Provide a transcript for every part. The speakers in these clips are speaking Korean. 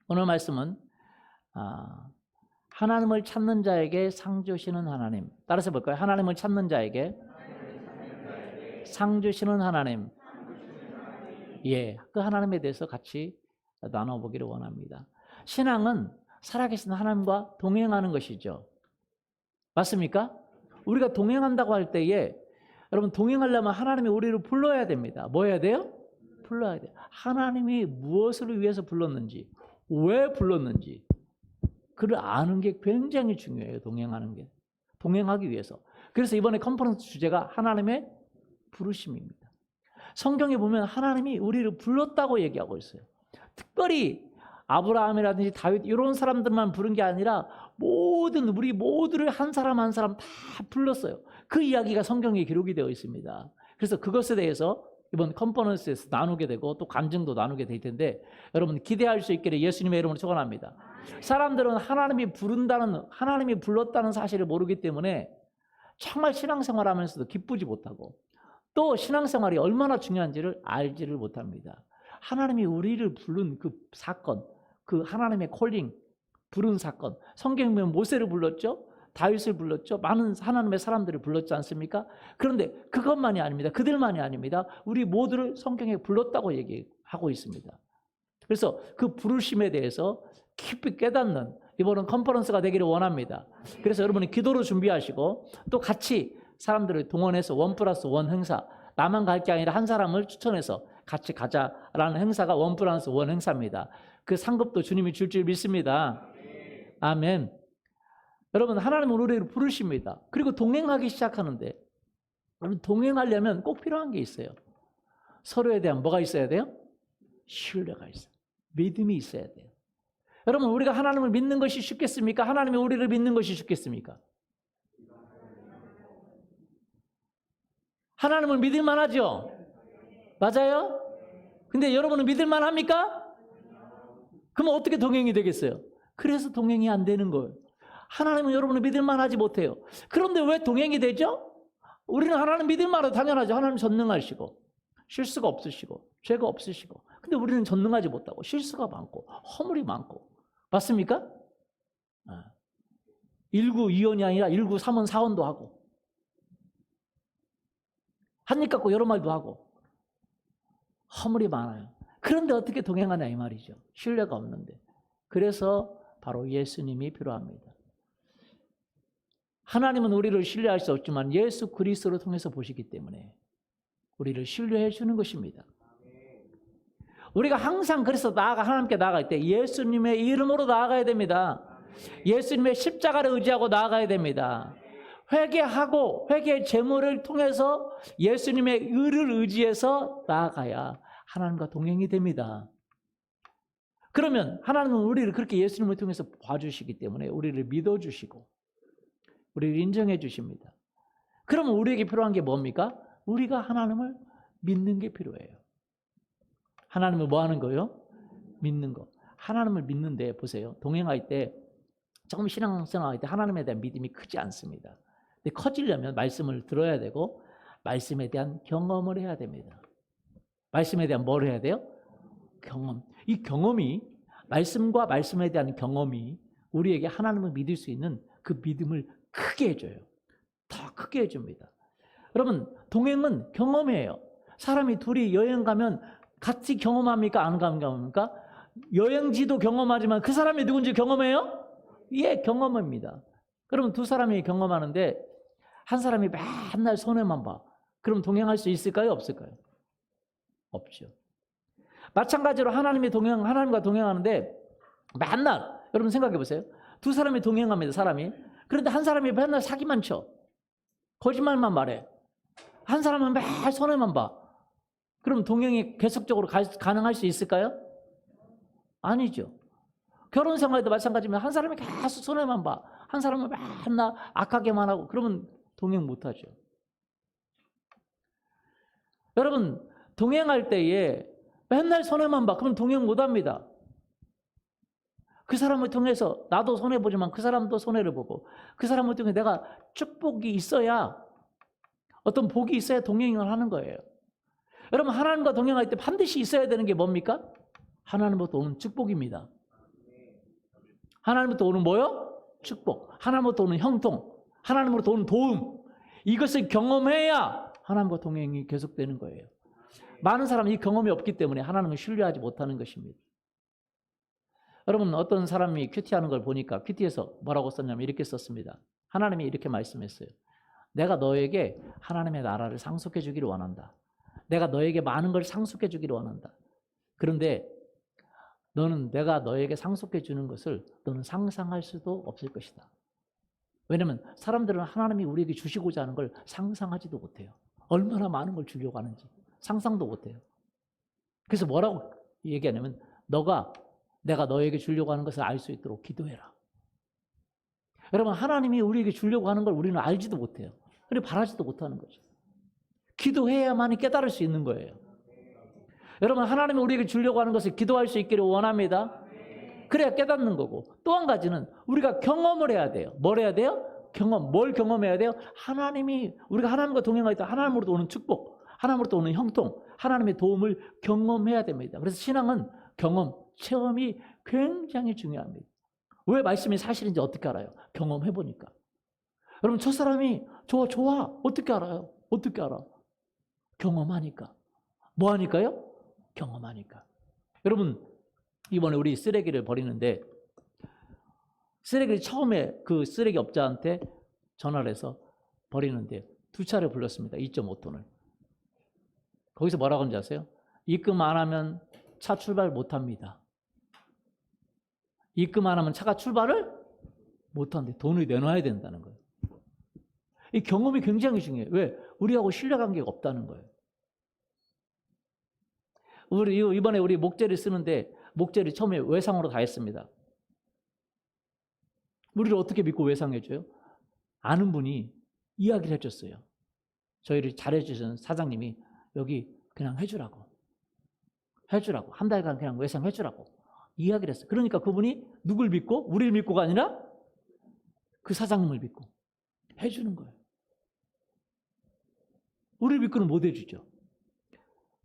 오늘 말씀은 하나님을 찾는 자에게 상 주시는 하나님. 따라서 볼까요? 하나님을 찾는 자에게 상 주시는 하나님. 예, 그 하나님에 대해서 같이 나눠보기를 원합니다. 신앙은 살아계신 하나님과 동행하는 것이죠. 맞습니까? 우리가 동행한다고 할 때에 여러분, 동행하려면 하나님이 우리를 불러야 됩니다. 뭐 해야 돼요? 불러야 돼요. 하나님이 무엇을 위해서 불렀는지, 왜 불렀는지 그를 아는 게 굉장히 중요해요. 동행하는 게. 동행하기 위해서. 그래서 이번에 컨퍼런스 주제가 하나님의 부르심입니다. 성경에 보면 하나님이 우리를 불렀다고 얘기하고 있어요. 특별히 아브라함이라든지 다윗 이런 사람들만 부른 게 아니라 우리 모두를 한 사람 한 사람 다 불렀어요. 그 이야기가 성경에 기록이 되어 있습니다. 그래서 그것에 대해서 이번 컨퍼런스에서 나누게 되고 또 간증도 나누게 될 텐데 여러분 기대할 수 있기를 예수님의 이름으로 축원합니다. 사람들은 하나님이 불렀다는 사실을 모르기 때문에 정말 신앙생활하면서도 기쁘지 못하고 또 신앙생활이 얼마나 중요한지를 알지를 못합니다. 하나님이 우리를 부른 그 사건, 그 하나님의 콜링, 부른 사건. 성경에 보면 모세를 불렀죠. 다윗을 불렀죠. 많은 하나님의 사람들을 불렀지 않습니까? 그런데 그것만이 아닙니다. 그들만이 아닙니다. 우리 모두를 성경에 불렀다고 얘기하고 있습니다. 그래서 그 부르심에 대해서 깊이 깨닫는 이번은 컨퍼런스가 되기를 원합니다. 그래서 여러분이 기도로 준비하시고 또 같이 사람들을 동원해서 1+1 행사, 나만 갈 게 아니라 한 사람을 추천해서 같이 가자라는 행사가 1+1 행사입니다. 그 상급도 주님이 줄 줄 믿습니다. 아멘. 여러분 하나님은 우리를 부르십니다. 그리고 동행하기 시작하는데 여러분 동행하려면 꼭 필요한 게 있어요. 서로에 대한 뭐가 있어야 돼요? 신뢰가 있어요. 믿음이 있어야 돼요. 여러분 우리가 하나님을 믿는 것이 쉽겠습니까? 하나님이 우리를 믿는 것이 쉽겠습니까? 하나님을 믿을만 하죠? 맞아요? 근데 여러분은 믿을만 합니까? 그럼 어떻게 동행이 되겠어요? 그래서 동행이 안 되는 거예요. 하나님은 여러분을 믿을만 하지 못해요. 그런데 왜 동행이 되죠? 우리는 하나님 믿을만 하죠. 당연하죠. 하나님 전능하시고 실수가 없으시고 죄가 없으시고 근데 우리는 전능하지 못하고 실수가 많고 허물이 많고 맞습니까? 1구 2원이 아니라 1구 3원 4원도 하고 한입 갖고 여러 말도 하고 허물이 많아요. 그런데 어떻게 동행하냐 이 말이죠. 신뢰가 없는데. 그래서 바로 예수님이 필요합니다. 하나님은 우리를 신뢰할 수 없지만 예수 그리스도를 통해서 보시기 때문에 우리를 신뢰해 주는 것입니다. 우리가 항상 그래서 하나님께 나아갈 때 예수님의 이름으로 나아가야 됩니다. 예수님의 십자가를 의지하고 나아가야 됩니다. 회개하고 회개의 제물을 통해서 예수님의 의를 의지해서 나아가야 하나님과 동행이 됩니다. 그러면 하나님은 우리를 그렇게 예수님을 통해서 봐주시기 때문에 우리를 믿어주시고 우리를 인정해 주십니다. 그러면 우리에게 필요한 게 뭡니까? 우리가 하나님을 믿는 게 필요해요. 하나님을 뭐 하는 거요? 믿는 거. 하나님을 믿는데 보세요. 동행할 때 조금 신앙생활할 때 하나님에 대한 믿음이 크지 않습니다. 근데 커지려면 말씀을 들어야 되고 말씀에 대한 경험을 해야 됩니다. 말씀에 대한 뭘 해야 돼요? 경험. 이 경험이 말씀과 말씀에 대한 경험이 우리에게 하나님을 믿을 수 있는 그 믿음을 크게 해줘요. 더 크게 해줍니다. 여러분 동행은 경험이에요. 사람이 둘이 여행 가면 같이 경험합니까? 안 경험합니까? 여행지도 경험하지만 그 사람이 누군지 경험해요? 예, 경험합니다. 그러면 두 사람이 경험하는데 한 사람이 맨날 손해만 봐. 그럼 동행할 수 있을까요? 없을까요? 없죠. 마찬가지로 하나님과 동행하는데 맨날 여러분 생각해 보세요. 두 사람이 동행합니다. 사람이. 그런데 한 사람이 맨날 사기만 쳐. 거짓말만 말해. 한 사람은 매일 손해만 봐. 그럼 동행이 계속적으로 가능할 수 있을까요? 아니죠. 결혼 생활도 마찬가지면 한 사람이 계속 손해만 봐. 한 사람은 맨날 악하게만 하고 그러면 동행 못하죠. 여러분 동행할 때에 맨날 손해만 봐. 그럼 동행 못합니다. 그 사람을 통해서 나도 손해보지만 그 사람도 손해를 보고 그 사람을 통해 내가 축복이 있어야 어떤 복이 있어야 동행을 하는 거예요. 여러분 하나님과 동행할 때 반드시 있어야 되는 게 뭡니까? 하나님부터 오는 축복입니다. 하나님부터 오는 뭐요? 축복. 하나님부터 오는 형통. 하나님으로부터 오는 도움. 이것을 경험해야 하나님과 동행이 계속되는 거예요. 많은 사람이 이 경험이 없기 때문에 하나님을 신뢰하지 못하는 것입니다. 여러분, 어떤 사람이 큐티하는 걸 보니까 큐티에서 뭐라고 썼냐면 이렇게 썼습니다. 하나님이 이렇게 말씀했어요. 내가 너에게 하나님의 나라를 상속해 주기를 원한다. 내가 너에게 많은 걸 상속해 주기를 원한다. 그런데 너는 내가 너에게 상속해 주는 것을 너는 상상할 수도 없을 것이다. 왜냐하면 사람들은 하나님이 우리에게 주시고자 하는 걸 상상하지도 못해요. 얼마나 많은 걸 주려고 하는지 상상도 못해요. 그래서 뭐라고 얘기하냐면 내가 너에게 주려고 하는 것을 알 수 있도록 기도해라. 여러분, 하나님이 우리에게 주려고 하는 걸 우리는 알지도 못해요. 그리고 바라지도 못하는 거죠. 기도해야만이 깨달을 수 있는 거예요. 여러분, 하나님이 우리에게 주려고 하는 것을 기도할 수 있기를 원합니다. 그래야 깨닫는 거고, 또 한 가지는 우리가 경험을 해야 돼요. 뭘 해야 돼요? 뭘 경험해야 돼요? 우리가 하나님과 동행할 때 하나님으로부터 오는 축복, 하나님으로부터 오는 형통, 하나님의 도움을 경험해야 됩니다. 그래서 신앙은 체험이 굉장히 중요합니다. 왜 말씀이 사실인지 어떻게 알아요? 경험해보니까. 여러분, 저 사람이 좋아. 어떻게 알아요? 어떻게 알아? 경험하니까. 뭐 하니까요? 경험하니까. 여러분, 이번에 우리 쓰레기를 버리는데 쓰레기를 처음에 그 쓰레기 업자한테 전화를 해서 버리는데 2차례 불렀습니다. 2.5톤을. 거기서 뭐라고 하는지 아세요? 입금 안 하면 차 출발 못 합니다. 입금 안 하면 차가 출발을 못 하는데 돈을 내놔야 된다는 거예요. 이 경험이 굉장히 중요해요. 왜? 우리하고 신뢰관계가 없다는 거예요. 이번에 우리 목재를 쓰는데 목재를 처음에 외상으로 다 했습니다. 우리를 어떻게 믿고 외상해줘요? 아는 분이 이야기를 해줬어요. 저희를 잘해주신 사장님이 여기 그냥 해주라고. 한 달간 그냥 외상해주라고 이야기를 했어요. 그러니까 그분이 누굴 믿고? 우리를 믿고가 아니라 그 사장님을 믿고 해주는 거예요. 우리를 믿고는 못 해주죠.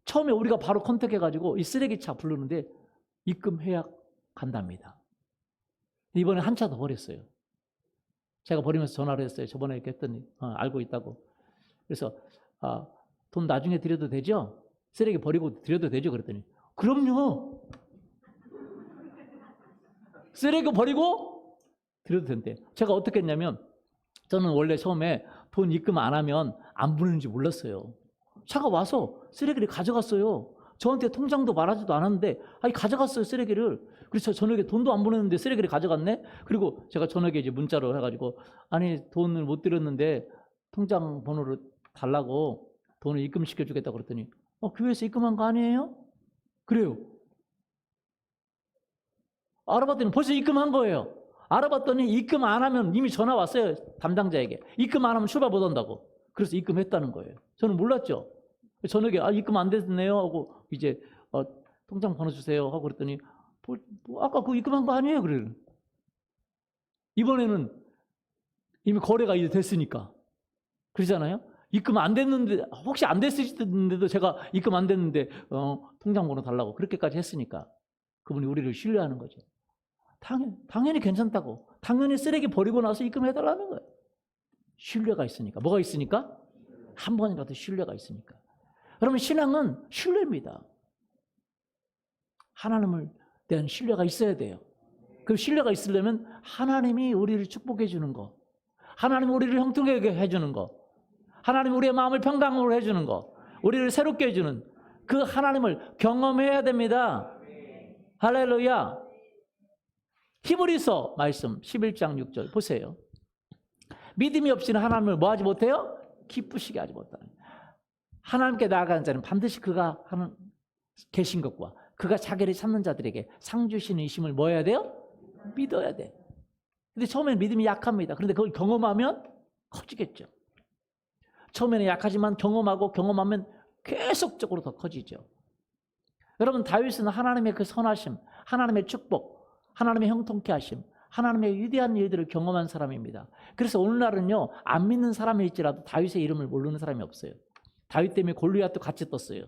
처음에 우리가 바로 컨택해가지고 이 쓰레기차 부르는데 입금해야 간답니다. 이번에 한 차 더 버렸어요. 제가 버리면서 전화를 했어요. 저번에 이렇게 했더니 알고 있다고. 그래서 돈 나중에 드려도 되죠? 쓰레기 버리고 드려도 되죠? 그랬더니 그럼요. 쓰레기 버리고 드려도 된대. 제가 어떻게 했냐면 저는 원래 처음에 돈 입금 안 하면 안 보내는지 몰랐어요. 차가 와서 쓰레기를 가져갔어요. 저한테 통장도 말하지도 않았는데 가져갔어요, 쓰레기를. 그래서 저녁에 돈도 안 보냈는데 쓰레기를 가져갔네. 그리고 제가 저녁에 이제 문자로 해가지고 돈을 못 드렸는데 통장 번호를 달라고 돈을 입금시켜 주겠다고 그랬더니 교회에서 입금한 거 아니에요? 그래요. 알아봤더니 벌써 입금한 거예요. 알아봤더니 입금 안 하면 이미 전화 왔어요, 담당자에게. 입금 안 하면 출발 못 한다고. 그래서 입금했다는 거예요. 저는 몰랐죠. 저녁에 입금 안 됐네요 하고 이제 통장 번호 주세요 하고 그랬더니 아까 그거 입금한 거 아니에요? 그래요. 이번에는 이미 거래가 이제 됐으니까 그러잖아요. 입금 안 됐는데 혹시 안 됐을지도 제가 입금 안 됐는데 통장 번호 달라고 그렇게까지 했으니까 그분이 우리를 신뢰하는 거죠. 당연히 괜찮다고. 당연히 쓰레기 버리고 나서 입금해달라는 거예요. 신뢰가 있으니까. 뭐가 있으니까? 한 번이라도 신뢰가 있으니까. 여러분, 신앙은 신뢰입니다. 하나님을 대한 신뢰가 있어야 돼요. 그 신뢰가 있으려면 하나님이 우리를 축복해 주는 거, 하나님이 우리를 형통하게 해주는 거, 하나님이 우리의 마음을 평강으로 해주는 거, 우리를 새롭게 해주는 그 하나님을 경험해야 됩니다. 할렐루야. 히브리서 말씀 11장 6절 보세요. 믿음이 없이는 하나님을 뭐 하지 못해요? 기쁘시게 하지 못하는. 하나님께 나아가는 자는 반드시 그가 하는 계신 것과 그가 자기를 찾는 자들에게 상 주시는 이심을 뭐 해야 돼요? 믿어야 돼. 근데 처음에는 믿음이 약합니다. 그런데 그걸 경험하면 커지겠죠. 처음에는 약하지만 경험하면 계속적으로 더 커지죠. 여러분, 다윗은 하나님의 그 선하심, 하나님의 축복, 하나님의 형통케 하심, 하나님의 위대한 일들을 경험한 사람입니다. 그래서 오늘날은요, 안 믿는 사람일지라도 다윗의 이름을 모르는 사람이 없어요. 다윗 때문에 골리앗도 같이 떴어요.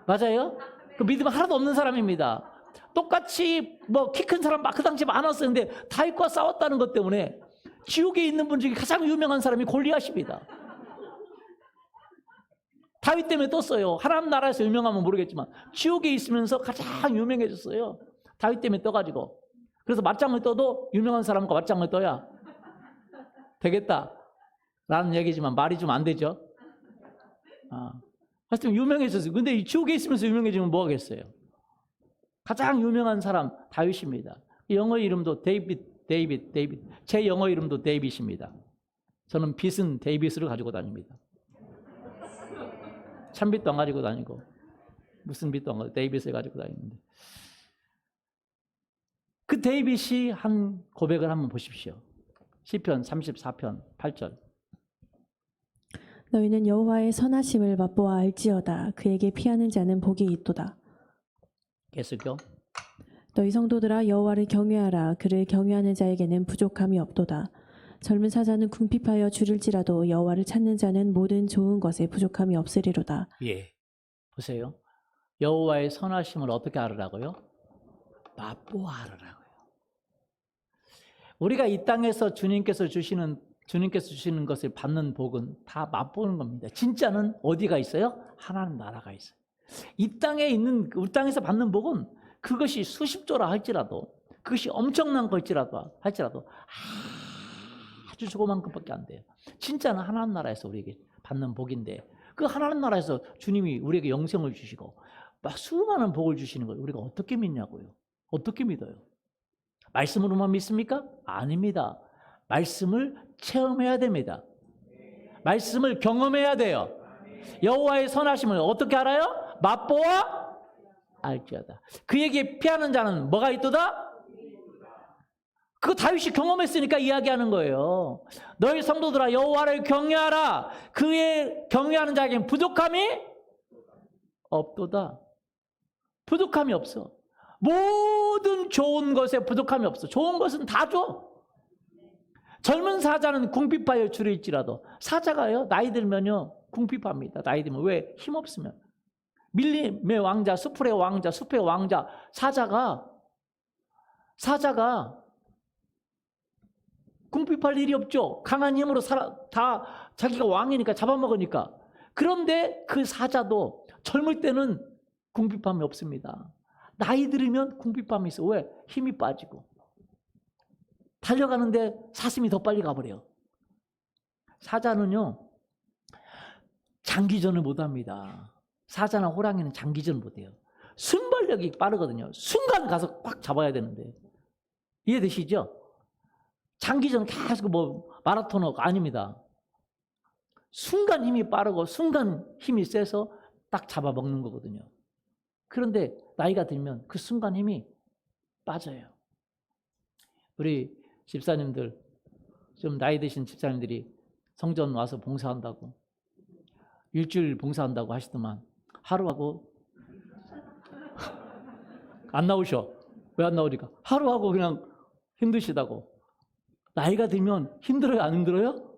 맞아요? 그 믿음 하나도 없는 사람입니다. 똑같이 뭐 키 큰 사람 막 그 당시에 많았어요. 근데 다윗과 싸웠다는 것 때문에 지옥에 있는 분 중에 가장 유명한 사람이 골리앗입니다. 다윗 때문에 떴어요. 하나님 나라에서 유명하면 모르겠지만 지옥에 있으면서 가장 유명해졌어요. 다윗 때문에 떠가지고. 그래서 맞짱을 떠도 유명한 사람과 맞짱을 떠야 되겠다 라는 얘기지만 말이 좀 안 되죠. 하여튼 유명해졌어요. 근데 이 지옥에 있으면서 유명해지면 뭐 하겠어요. 가장 유명한 사람 다윗입니다. 영어 이름도 데이빗. 제 영어 이름도 데이빗입니다. 저는 빛은 데이빗을 가지고 다닙니다. 찬빛도 안 가지고 다니고 무슨 빛도 안 가지고 데이빗을 가지고 다니는데, 그 데이빗이 한 고백을 한번 보십시오. 시편 34편 8절. 너희는 여호와의 선하심을 맛보아 알지어다. 그에게 피하는 자는 복이 있도다. 계속요. 너희 성도들아 여호와를 경외하라. 그를 경외하는 자에게는 부족함이 없도다. 젊은 사자는 궁핍하여 줄일지라도 여호와를 찾는 자는 모든 좋은 것에 부족함이 없으리로다. 예, 보세요. 여호와의 선하심을 어떻게 알으라고요? 맛보아 알으라고요. 우리가 이 땅에서 주님께서 주시는 것을 받는 복은 다 맛보는 겁니다. 진짜는 어디가 있어요? 하나님 나라가 있어요. 이 땅에서 받는 복은 그것이 수십조라 할지라도, 그것이 엄청난 걸지라도 할지라도 아주 조그만 것밖에 안 돼요. 진짜는 하나님 나라에서 우리에게 받는 복인데, 그 하나님 나라에서 주님이 우리에게 영생을 주시고 막 수많은 복을 주시는 걸 우리가 어떻게 믿냐고요? 어떻게 믿어요? 말씀으로만 믿습니까? 아닙니다. 말씀을 체험해야 됩니다. 말씀을 경험해야 돼요. 여호와의 선하심을 어떻게 알아요? 맛보아 알지어다. 그에게 피하는 자는 뭐가 있도다? 그거 다윗이 경험했으니까 이야기하는 거예요. 너희 성도들아 여호와를 경외하라. 그의 경외하는 자에게는 부족함이 없도다. 부족함이 없어. 모든 좋은 것에 부족함이 없어. 좋은 것은 다 줘. 젊은 사자는 궁핍하여 줄일지라도, 사자가요 나이 들면요 궁핍합니다. 나이 들면. 왜? 힘없으면. 밀림의 왕자, 숲의 왕자 사자가 궁핍할 일이 없죠. 강한 힘으로 다 자기가 왕이니까 잡아먹으니까. 그런데 그 사자도 젊을 때는 궁핍함이 없습니다. 나이 들으면 궁핍함이 있어. 왜? 힘이 빠지고. 달려가는데 사슴이 더 빨리 가버려요. 사자는요 장기전을 못합니다. 사자나 호랑이는 장기전 못해요. 순발력이 빠르거든요. 순간 가서 꽉 잡아야 되는데. 이해되시죠? 장기전 계속 마라토너가 아닙니다. 순간 힘이 빠르고 순간 힘이 세서 딱 잡아먹는 거거든요. 그런데 나이가 들면 그 순간 힘이 빠져요. 우리 집사님들, 좀 나이 드신 집사님들이 성전 와서 봉사한다고, 일주일 봉사한다고 하시더만 하루하고 안 나오셔. 왜 안 나오니까? 하루하고 그냥 힘드시다고. 나이가 들면 힘들어요? 안 힘들어요?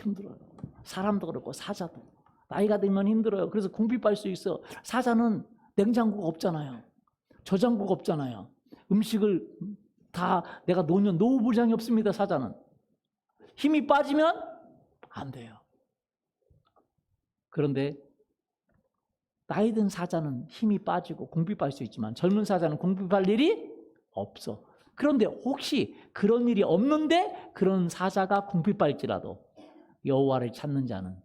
힘들어요. 사람도 그렇고 사자도. 나이가 들면 힘들어요. 그래서 궁핍할 수 있어. 사자는 냉장고가 없잖아요. 저장고가 없잖아요. 음식을 다 내가 놓으면 노후부장이 없습니다. 사자는. 힘이 빠지면 안 돼요. 그런데 나이 든 사자는 힘이 빠지고 궁핍할 수 있지만 젊은 사자는 궁핍할 일이 없어. 그런데 혹시 그런 일이 없는데 그런 사자가 궁핍할지라도 여호와를 찾는 자는,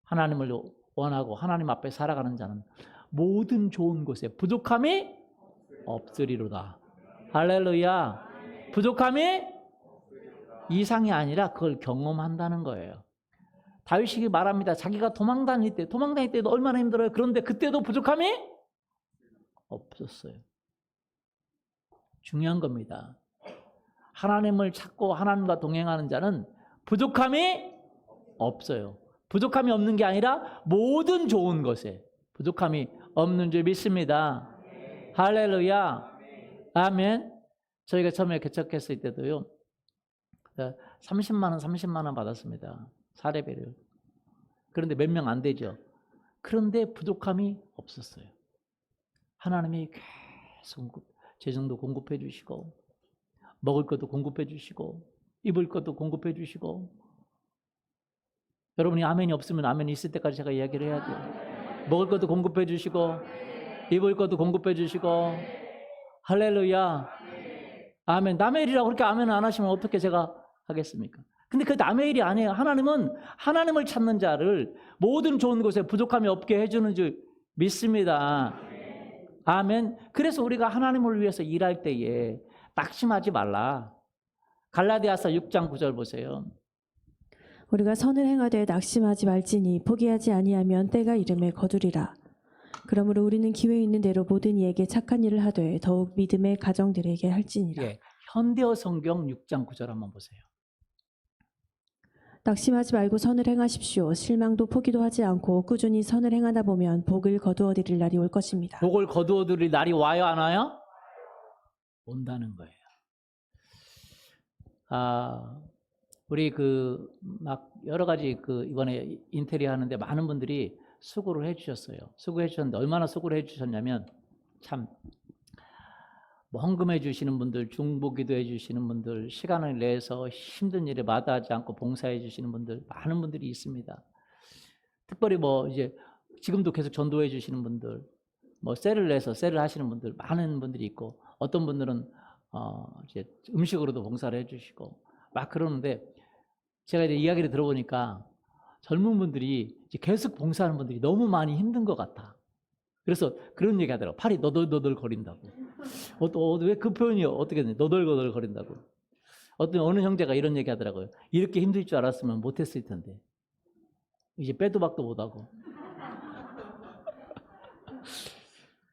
하나님을 원하고 하나님 앞에 살아가는 자는 모든 좋은 곳에 부족함이 없으리로다. 할렐루야. 부족함이 이상이 아니라 그걸 경험한다는 거예요. 다윗이 말합니다. 자기가 도망 다닐 때도 얼마나 힘들어요. 그런데 그때도 부족함이 없었어요. 중요한 겁니다. 하나님을 찾고 하나님과 동행하는 자는 부족함이 없어요. 부족함이 없는 게 아니라 모든 좋은 것에 부족함이 없는 줄 믿습니다. 할렐루야. 아멘. 저희가 처음에 개척했을 때도요 30만 원 받았습니다. 사례비를. 그런데 몇 명 안 되죠. 그런데 부족함이 없었어요. 하나님이 계속 재정도 공급해 주시고, 먹을 것도 공급해 주시고, 입을 것도 공급해 주시고. 여러분이 아멘이 없으면 아멘이 있을 때까지 제가 이야기를 해야 돼요. 먹을 것도 공급해 주시고, 입을 것도 공급해 주시고. 할렐루야. 아멘. 남의 일이라고 그렇게 아멘 안 하시면 어떻게 제가 하겠습니까? 근데 그 남의 일이 아니에요. 하나님은 하나님을 찾는 자를 모든 좋은 것에 부족함이 없게 해주는 줄 믿습니다. 아멘. 그래서 우리가 하나님을 위해서 일할 때에 낙심하지 말라. 갈라디아서 6장 9절 보세요. 우리가 선을 행하되 낙심하지 말지니 포기하지 아니하면 때가 이름에 거두리라. 그러므로 우리는 기회 있는 대로 모든 이에게 착한 일을 하되 더욱 믿음의 가정들에게 할지니라. 예, 현대어 성경 6장 9절 한번 보세요. 낙심하지 말고 선을 행하십시오. 실망도 포기도 하지 않고 꾸준히 선을 행하다 보면 복을 거두어드릴 날이 올 것입니다. 복을 거두어드릴 날이 와요, 안 와요? 온다는 거예요. 우리 막 여러 가지 이번에 인테리어 하는데 많은 분들이 수고를 해주셨어요. 수고해 주셨는데 얼마나 수고를 해주셨냐면 참 뭐 헌금해 주시는 분들, 중보기도 해 주시는 분들, 시간을 내서 힘든 일에 마다하지 않고 봉사해 주시는 분들, 많은 분들이 있습니다. 특별히 뭐 이제 지금도 계속 전도해 주시는 분들, 뭐 셀을 내서 셀을 하시는 분들, 많은 분들이 있고, 어떤 분들은 이제 음식으로도 봉사를 해 주시고 막 그러는데, 제가 이제 이야기를 들어보니까 젊은 분들이 이제 계속 봉사하는 분들이 너무 많이 힘든 것 같아. 그래서 그런 얘기 하더라고. 팔이 너덜너덜 거린다고. 왜 그 표현이 어떻게 되냐? 너덜너덜 거린다고. 어느 형제가 이런 얘기 하더라고요. 이렇게 힘들 줄 알았으면 못했을 텐데. 이제 빼도 박도 못하고.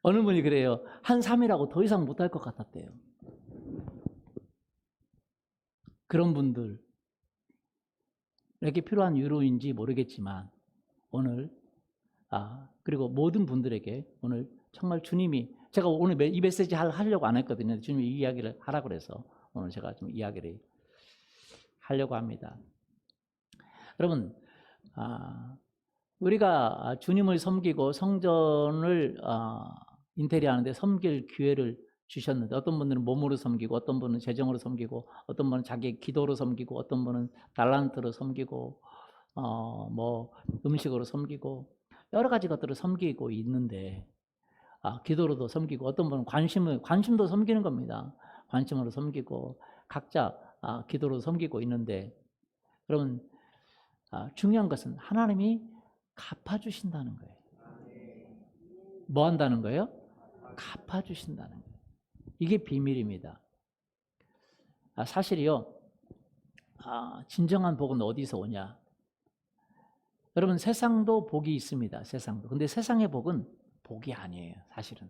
어느 분이 그래요. 한 3일하고 더 이상 못할 것 같았대요. 그런 분들에게 필요한 위로인지 모르겠지만 오늘 그리고 모든 분들에게 오늘 정말 주님이, 제가 오늘 이 메시지 하려고 안 했거든요. 주님이 이 이야기를 하라고 그래서 오늘 제가 좀 이야기를 하려고 합니다. 여러분, 우리가 주님을 섬기고 성전을 인테리어 하는데 섬길 기회를 주셨는데, 어떤 분들은 몸으로 섬기고, 어떤 분은 재정으로 섬기고, 어떤 분은 자기 기도로 섬기고, 어떤 분은 달란트로 섬기고, 뭐 음식으로 섬기고, 여러 가지 것들을 섬기고 있는데, 기도로도 섬기고, 어떤 분은 관심도 섬기는 겁니다. 관심으로 섬기고, 각자 기도로 섬기고 있는데, 여러분, 중요한 것은 하나님이 갚아주신다는 거예요. 뭐 한다는 거예요? 갚아주신다는 거예요. 이게 비밀입니다. 사실이요, 진정한 복은 어디서 오냐? 여러분, 세상도 복이 있습니다. 세상도. 근데 세상의 복은 복이 아니에요. 사실은.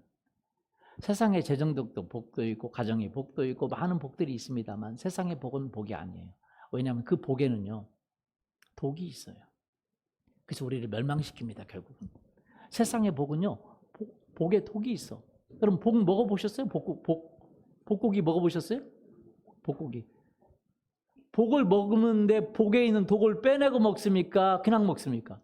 세상의 재정도 복도 있고, 가정의 복도 있고, 많은 복들이 있습니다만 세상의 복은 복이 아니에요. 왜냐하면 그 복에는요, 독이 있어요. 그래서 우리를 멸망시킵니다. 결국은. 세상의 복은요, 복에 독이 있어. 여러분, 복 먹어보셨어요? 복고기 먹어보셨어요? 복고기. 복을 먹는데 복에 있는 독을 빼내고 먹습니까? 그냥 먹습니까?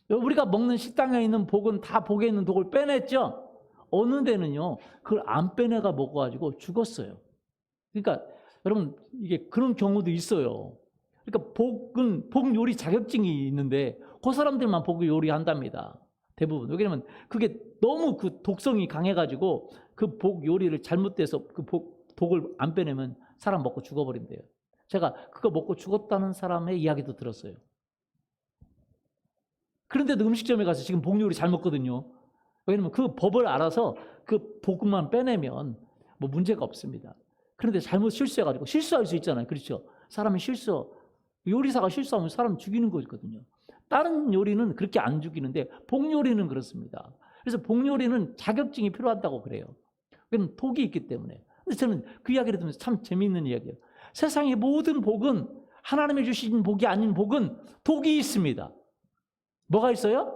우리가 먹는 식당에 있는 복은 다 복에 있는 독을 빼냈죠? 어느 데는요, 그걸 안 빼내가 먹어가지고 죽었어요. 그러니까 여러분, 이게 그런 경우도 있어요. 그러니까 복 요리 자격증이 있는데 그 사람들만 복 요리한답니다. 대부분. 왜냐면 그게 너무 그 독성이 강해가지고 그 복 요리를 잘못돼서 그 독을 안 빼내면 사람 먹고 죽어버린대요. 제가 그거 먹고 죽었다는 사람의 이야기도 들었어요. 그런데도 음식점에 가서 지금 복 요리 잘 먹거든요. 왜냐면 그 법을 알아서 그 복만 빼내면 뭐 문제가 없습니다. 그런데 잘못 실수해가지고, 실수할 수 있잖아요. 그렇죠? 사람이 요리사가 실수하면 사람 죽이는 거거든요. 다른 요리는 그렇게 안 죽이는데 복 요리는 그렇습니다. 그래서 복 요리는 자격증이 필요하다고 그래요. 왜냐면 독이 있기 때문에. 근데 저는 그 이야기를 들으면서 참 재미있는 이야기예요. 세상의 모든 복은, 하나님이 주신 복이 아닌 복은 독이 있습니다. 뭐가 있어요?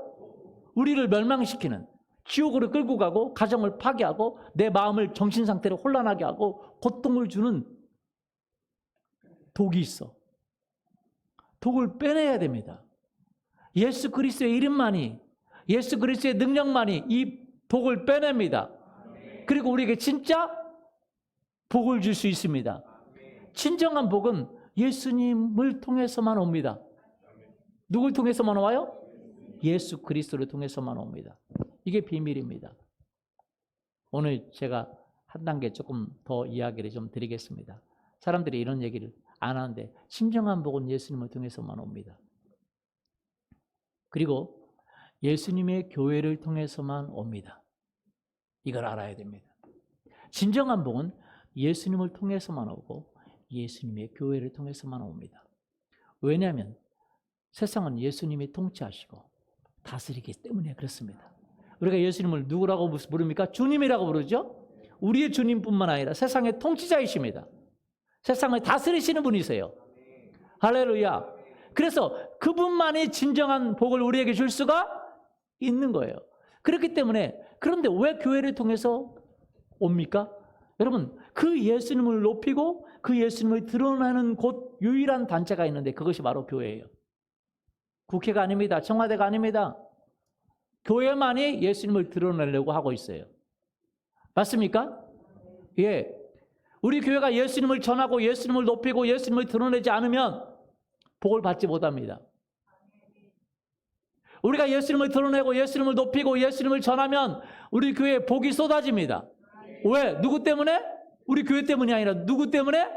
우리를 멸망시키는, 지옥으로 끌고 가고, 가정을 파괴하고, 내 마음을 정신 상태로 혼란하게 하고 고통을 주는 독이 있어. 독을 빼내야 됩니다. 예수 그리스도의 이름만이, 예수 그리스도의 능력만이 이 독을 빼냅니다. 그리고 우리에게 진짜 복을 줄 수 있습니다. 진정한 복은 예수님을 통해서만 옵니다. 누굴 통해서만 와요? 예수 그리스도를 통해서만 옵니다. 이게 비밀입니다. 오늘 제가 한 단계 조금 더 이야기를 좀 드리겠습니다. 사람들이 이런 얘기를 안 하는데 진정한 복은 예수님을 통해서만 옵니다. 그리고 예수님의 교회를 통해서만 옵니다. 이걸 알아야 됩니다. 진정한 복은 예수님을 통해서만 오고 예수님의 교회를 통해서만 옵니다. 왜냐하면 세상은 예수님이 통치하시고 다스리기 때문에 그렇습니다. 우리가 예수님을 누구라고 부릅니까? 주님이라고 부르죠. 우리의 주님뿐만 아니라 세상의 통치자이십니다. 세상을 다스리시는 분이세요. 할렐루야. 그래서 그분만이 진정한 복을 우리에게 줄 수가 있는 거예요. 그렇기 때문에 그런데 왜 교회를 통해서 옵니까? 여러분, 그 예수님을 높이고 그 예수님을 드러내는 곳 유일한 단체가 있는데 그것이 바로 교회예요. 국회가 아닙니다. 청와대가 아닙니다. 교회만이 예수님을 드러내려고 하고 있어요. 맞습니까? 예. 우리 교회가 예수님을 전하고 예수님을 높이고 예수님을 드러내지 않으면 복을 받지 못합니다. 우리가 예수님을 드러내고 예수님을 높이고 예수님을 전하면 우리 교회에 복이 쏟아집니다. 왜? 누구 때문에? 우리 교회 때문이 아니라 누구 때문에?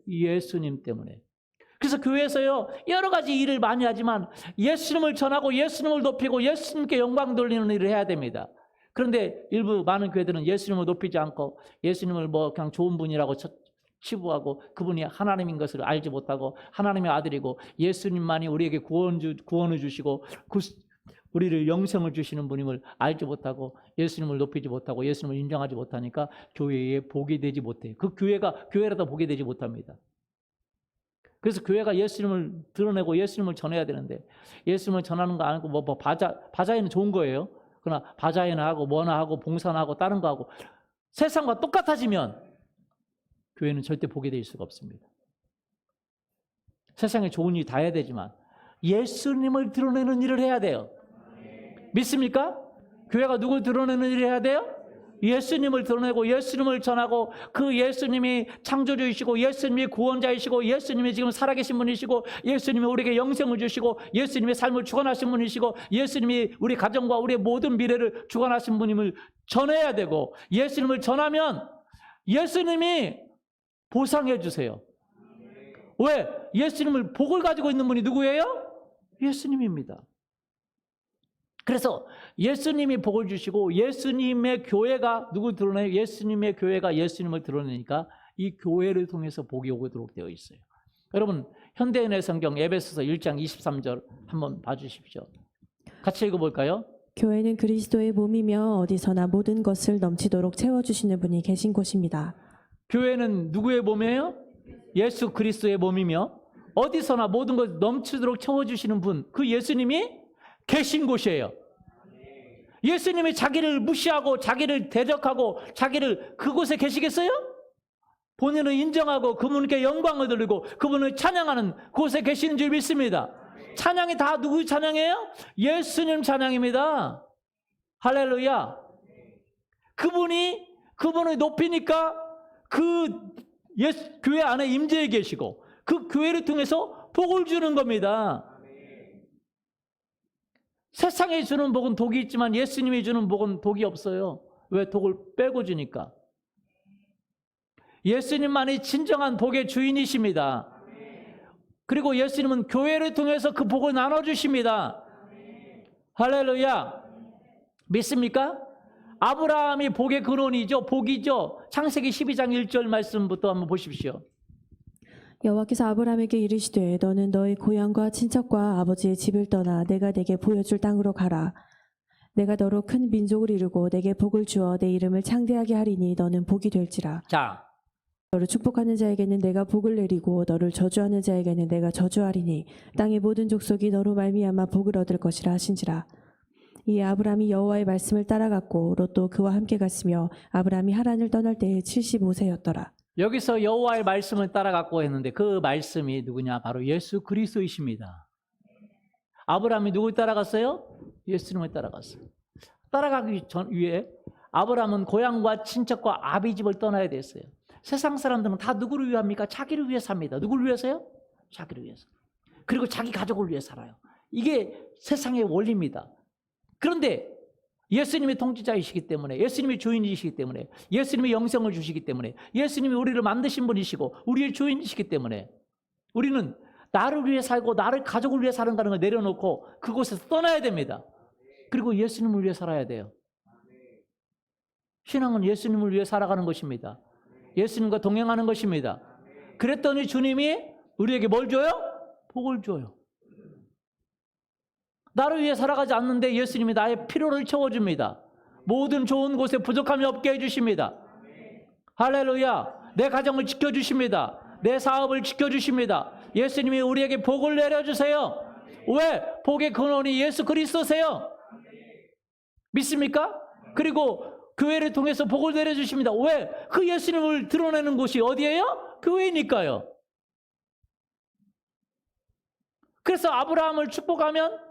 예수님 때문에. 그래서 교회에서요 여러 가지 일을 많이 하지만 예수님을 전하고 예수님을 높이고 예수님께 영광 돌리는 일을 해야 됩니다. 그런데 일부 많은 교회들은 예수님을 높이지 않고 예수님을 뭐 그냥 좋은 분이라고 치부하고 그분이 하나님인 것을 알지 못하고 하나님의 아들이고 예수님만이 우리에게 구원을 주시고 우리를 영생을 주시는 분임을 알지 못하고 예수님을 높이지 못하고 예수님을 인정하지 못하니까 교회에 복이 되지 못해요. 그 교회라도 복이 되지 못합니다. 그래서 교회가 예수님을 드러내고 예수님을 전해야 되는데 예수님을 전하는 거 아니고 뭐 바자회는 좋은 거예요. 그러나 바자회나 하고 뭐나 하고 봉사나 하고 다른 거 하고 세상과 똑같아지면 교회는 절대 복이 될 수가 없습니다. 세상에 좋은 일 다 해야 되지만 예수님을 드러내는 일을 해야 돼요. 믿습니까? 교회가 누굴 드러내는 일을 해야 돼요? 예수님을 드러내고 예수님을 전하고 그 예수님이 창조주이시고 예수님이 구원자이시고 예수님이 지금 살아계신 분이시고 예수님이 우리에게 영생을 주시고 예수님의 삶을 주관하신 분이시고 예수님이 우리 가정과 우리의 모든 미래를 주관하신 분임을 전해야 되고 예수님을 전하면 예수님이 보상해 주세요. 왜? 예수님을 복을 가지고 있는 분이 누구예요? 예수님입니다. 그래서 예수님이 복을 주시고 예수님의 교회가 누굴 드러내요? 예수님의 교회가 예수님을 드러내니까 이 교회를 통해서 복이 오도록 되어 있어요. 여러분 현대인의 성경 에베소서 1장 23절 한번 봐주십시오. 같이 읽어볼까요? 교회는 그리스도의 몸이며 어디서나 모든 것을 넘치도록 채워주시는 분이 계신 곳입니다. 교회는 누구의 몸이에요? 예수 그리스도의 몸이며 어디서나 모든 것을 넘치도록 채워주시는 분, 그 예수님이 계신 곳이에요. 예수님이 자기를 무시하고 자기를 대적하고 자기를 그곳에 계시겠어요? 본인을 인정하고 그분께 영광을 돌리고 그분을 찬양하는 곳에 계시는 줄 믿습니다. 찬양이 다 누구 찬양이에요? 예수님 찬양입니다. 할렐루야. 그분을 높이니까 그 교회 안에 임재해 계시고 그 교회를 통해서 복을 주는 겁니다. 세상에 주는 복은 독이 있지만 예수님이 주는 복은 독이 없어요. 왜? 독을 빼고 주니까. 예수님만이 진정한 복의 주인이십니다. 그리고 예수님은 교회를 통해서 그 복을 나눠주십니다. 할렐루야. 믿습니까? 아브라함이 복의 근원이죠. 복이죠. 창세기 12장 1절 말씀부터 한번 보십시오. 여호와께서 아브라함에게 이르시되 너는 너의 고향과 친척과 아버지의 집을 떠나 내가 내게 보여줄 땅으로 가라. 내가 너로 큰 민족을 이루고 내게 복을 주어 내 이름을 창대하게 하리니 너는 복이 될지라. 자, 너를 축복하는 자에게는 내가 복을 내리고 너를 저주하는 자에게는 내가 저주하리니 땅의 모든 족속이 너로 말미암아 복을 얻을 것이라 하신지라. 이에 아브라함이 여호와의 말씀을 따라갔고 롯도 그와 함께 갔으며 아브라함이 하란을 떠날 때에 75세였더라. 여기서 여호와의 말씀을 따라갔고 했는데 그 말씀이 누구냐? 바로 예수 그리스도이십니다. 아브라함이 누굴 따라갔어요? 예수님을 따라갔어요. 따라가기 위해 아브라함은 고향과 친척과 아비 집을 떠나야 됐어요. 세상 사람들은 다 누구를 위합니까? 자기를 위해 삽니다. 누구를 위해서요? 자기를 위해서. 그리고 자기 가족을 위해 살아요. 이게 세상의 원리입니다. 그런데 예수님이 통치자이시기 때문에, 예수님이 주인이시기 때문에, 예수님이 영생을 주시기 때문에, 예수님이 우리를 만드신 분이시고 우리의 주인이시기 때문에 우리는 나를 위해 살고 나를 가족을 위해 사는 걸 내려놓고 그곳에서 떠나야 됩니다. 그리고 예수님을 위해 살아야 돼요. 신앙은 예수님을 위해 살아가는 것입니다. 예수님과 동행하는 것입니다. 그랬더니 주님이 우리에게 뭘 줘요? 복을 줘요. 나를 위해 살아가지 않는데 예수님이 나의 필요를 채워줍니다. 모든 좋은 곳에 부족함이 없게 해주십니다. 할렐루야. 내 가정을 지켜주십니다. 내 사업을 지켜주십니다. 예수님이 우리에게 복을 내려주세요. 왜? 복의 근원이 예수 그리스도세요. 믿습니까? 그리고 교회를 통해서 복을 내려주십니다. 왜? 그 예수님을 드러내는 곳이 어디예요? 교회니까요. 그래서 아브라함을 축복하면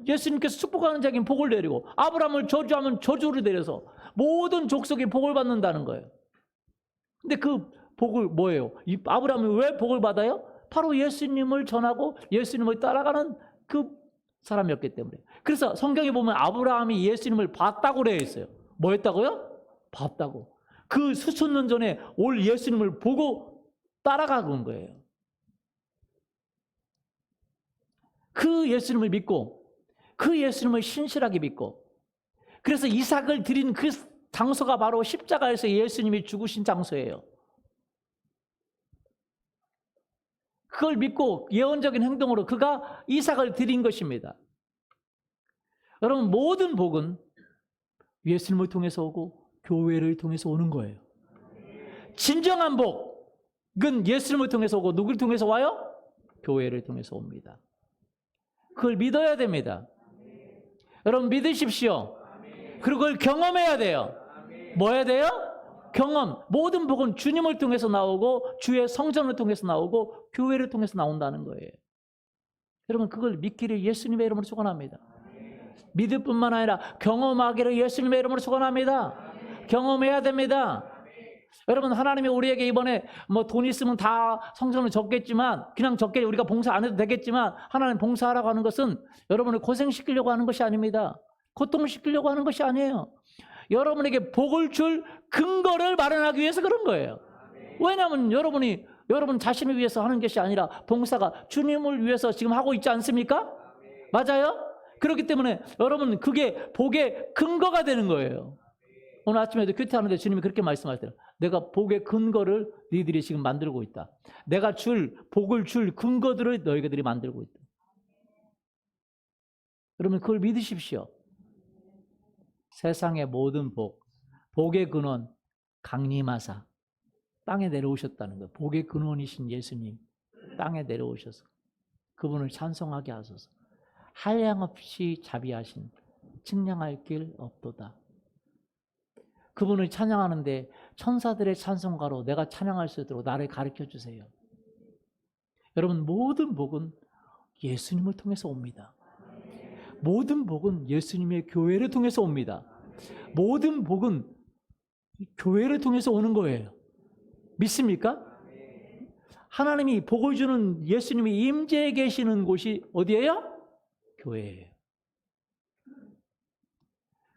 예수님께서 축복하는 자에게 복을 내리고, 아브라함을 저주하면 저주를 내려서 모든 족속이 복을 받는다는 거예요. 근데 그 복을 뭐예요? 아브라함이 왜 복을 받아요? 바로 예수님을 전하고 예수님을 따라가는 그 사람이었기 때문에. 그래서 성경에 보면 아브라함이 예수님을 봤다고 되어 있어요. 뭐 했다고요? 봤다고. 그 수천 년 전에 올 예수님을 보고 따라간 거예요. 그 예수님을 믿고, 그 예수님을 신실하게 믿고, 그래서 이삭을 드린 그 장소가 바로 십자가에서 예수님이 죽으신 장소예요. 그걸 믿고 예언적인 행동으로 그가 이삭을 드린 것입니다. 여러분, 모든 복은 예수님을 통해서 오고 교회를 통해서 오는 거예요. 진정한 복은 예수님을 통해서 오고 누구를 통해서 와요? 교회를 통해서 옵니다. 그걸 믿어야 됩니다. 여러분, 믿으십시오. 그리고 그걸 경험해야 돼요. 뭐 해야 돼요? 경험. 모든 복은 주님을 통해서 나오고 주의 성전을 통해서 나오고 교회를 통해서 나온다는 거예요. 여러분, 그걸 믿기를 예수님의 이름으로 축원합니다. 믿을 뿐만 아니라 경험하기를 예수님의 이름으로 축원합니다. 경험해야 됩니다. 여러분, 하나님이 우리에게 이번에 뭐 돈 있으면 다 성전을 줬겠지만, 그냥 적게 우리가 봉사 안 해도 되겠지만, 하나님 봉사하라고 하는 것은 여러분을 고생시키려고 하는 것이 아닙니다. 고통시키려고 하는 것이 아니에요. 여러분에게 복을 줄 근거를 마련하기 위해서 그런 거예요. 왜냐하면 여러분 자신을 위해서 하는 것이 아니라 봉사가 주님을 위해서 지금 하고 있지 않습니까? 맞아요? 그렇기 때문에 여러분, 그게 복의 근거가 되는 거예요. 오늘 아침에도 큐티하는데 주님이 그렇게 말씀하시더라고요. 내가 복의 근거를 너희들이 지금 만들고 있다. 내가 복을 줄 근거들을 너희들이 만들고 있다. 여러분, 그걸 믿으십시오. 세상의 모든 복의 근원 강림하사 땅에 내려오셨다는 거예요. 복의 근원이신 예수님 땅에 내려오셔서 그분을 찬송하게 하소서. 한량없이 자비하신 측량할 길 없도다. 그분을 찬양하는데 천사들의 찬송가로 내가 찬양할 수 있도록 나를 가르쳐 주세요. 여러분, 모든 복은 예수님을 통해서 옵니다. 모든 복은 예수님의 교회를 통해서 옵니다. 모든 복은 교회를 통해서 오는 거예요. 믿습니까? 하나님이 복을 주는 예수님이 임재해 계시는 곳이 어디예요? 교회예요.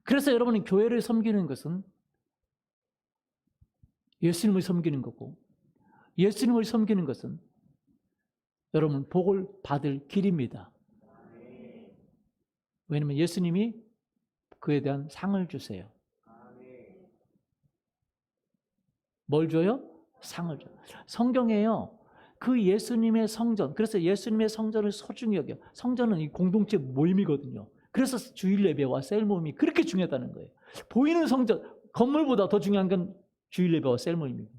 그래서 여러분이 교회를 섬기는 것은 예수님을 섬기는 거고, 예수님을 섬기는 것은 여러분 복을 받을 길입니다. 왜냐하면 예수님이 그에 대한 상을 주세요. 뭘 줘요? 상을 줘요. 성경에요, 그 예수님의 성전, 그래서 예수님의 성전을 소중히 여겨. 성전은 이 공동체 모임이거든요. 그래서 주일 예배와 셀 모임이 그렇게 중요하다는 거예요. 보이는 성전, 건물보다 더 중요한 건 주일 예배와 셀 모임입니다.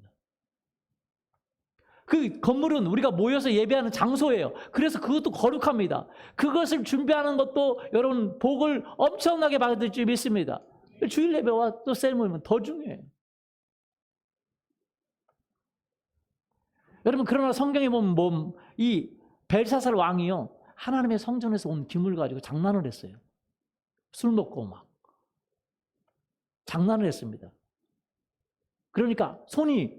그 건물은 우리가 모여서 예배하는 장소예요. 그래서 그것도 거룩합니다. 그것을 준비하는 것도 여러분 복을 엄청나게 받을 줄 믿습니다. 주일 예배와 또 셀 모임은 더 중요해요. 여러분, 그러나 성경에 보면 이 벨사살 왕이요, 하나님의 성전에서 온 기물 가지고 장난을 했어요. 술 먹고 막. 장난을 했습니다. 그러니까 손이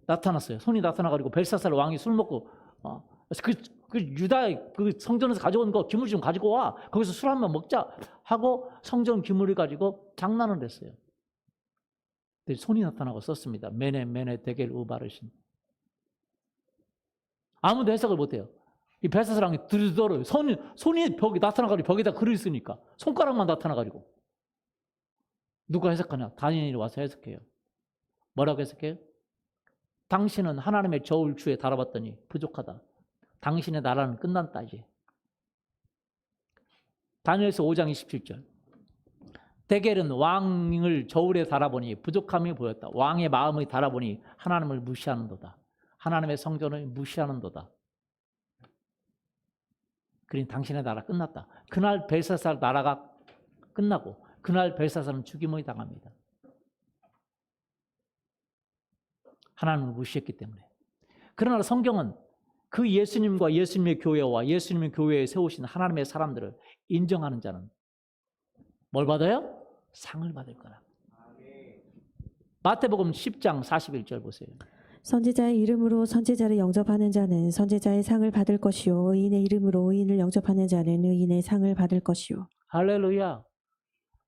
나타났어요. 손이 나타나가지고 벨사살 왕이 술 먹고 그 유다의 그 성전에서 가져온 거 기물 좀 가지고 와. 거기서 술 한 번 먹자 하고 성전 기물을 가지고 장난을 했어요. 손이 나타나고 썼습니다. 메네 데겔 우바르신. 아무도 해석을 못해요. 이 벨사살 왕이 들더러 손이 벽에 나타나가지고 벽에다 글을 쓰니까 손가락만 나타나가지고 누가 해석하냐? 다니엘이 와서 해석해요. 뭐라고 해석해요? 당신은 하나님의 저울추에 달아봤더니 부족하다. 당신의 나라는 끝났다 이제. 다니엘서 5장 27절. 데겔은 왕을 저울에 달아보니 부족함이 보였다. 왕의 마음을 달아보니 하나님을 무시하는도다. 하나님의 성전을 무시하는도다. 그러니 당신의 나라 끝났다. 그날 벨사살 나라가 끝나고 그날 벨사살은 죽임을 당합니다. 하나님을 무시했기 때문에. 그러나 성경은 그 예수님과 예수님의 교회와 예수님의 교회에 세우신 하나님의 사람들을 인정하는 자는 뭘 받아요? 상을 받을 거라. 마태복음 10장 41절 보세요. 선지자의 이름으로 선지자를 영접하는 자는 선지자의 상을 받을 것이요 의인의 이름으로 의인을 영접하는 자는 의인의 상을 받을 것이요. 할렐루야.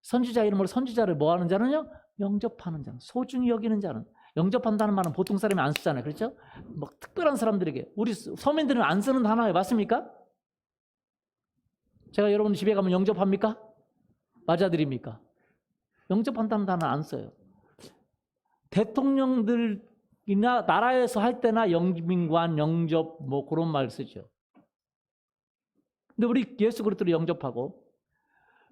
선지자 이름으로 선지자를 뭐 하는 자는요? 영접하는 자는, 소중히 여기는 자는. 영접한다는 말은 보통 사람이 안 쓰잖아요. 그렇죠? 뭐 특별한 사람들에게, 우리 서민들은 안 쓰는 단어예요. 맞습니까? 제가 여러분 집에 가면 영접합니까? 맞아드립니까? 영접한다는 단어 안 써요. 대통령들이나 나라에서 할 때나 영민관, 영접 뭐 그런 말 쓰죠. 근데 우리 예수 그리스도를 영접하고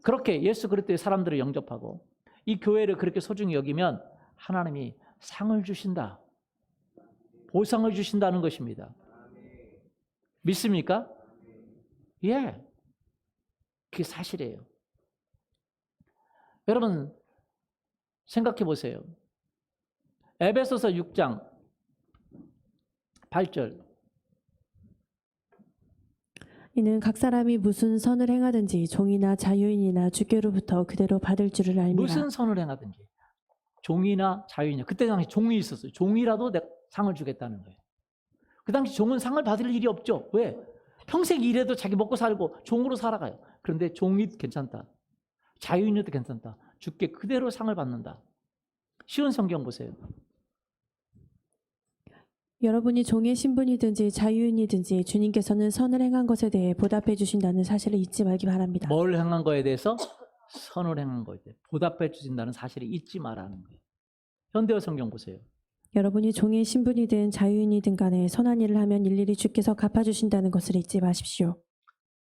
그렇게 예수 그리스도의 사람들을 영접하고 이 교회를 그렇게 소중히 여기면 하나님이 상을 주신다. 보상을 주신다는 것입니다. 믿습니까? 예. 그게 사실이에요. 여러분 생각해 보세요. 에베소서 6장 8절. 이는 각 사람이 무슨 선을 행하든지 종이나 자유인이나 주께로부터 그대로 받을 줄을 알미라. 무슨 선을 행하든지 종이나 자유인이나 그때 당시 종이 있었어요. 종이라도 내가 상을 주겠다는 거예요. 그 당시 종은 상을 받을 일이 없죠. 왜? 평생 일해도 자기 먹고 살고 종으로 살아가요. 그런데 종이 괜찮다. 자유인이도 괜찮다. 주께 그대로 상을 받는다. 쉬운 성경 보세요. 여러분이 종의 신분이든지 자유인이든지 주님께서는 선을 행한 것에 대해 보답해 주신다는 사실을 잊지 말기 바랍니다. 뭘 행한 거에 대해서? 선을 행한 거에 대해 보답해 주신다는 사실을 잊지 말라는 거예요. 현대어 성경 보세요. 여러분이 종의 신분이든 자유인이든 간에 선한 일을 하면 일일이 주께서 갚아주신다는 것을 잊지 마십시오.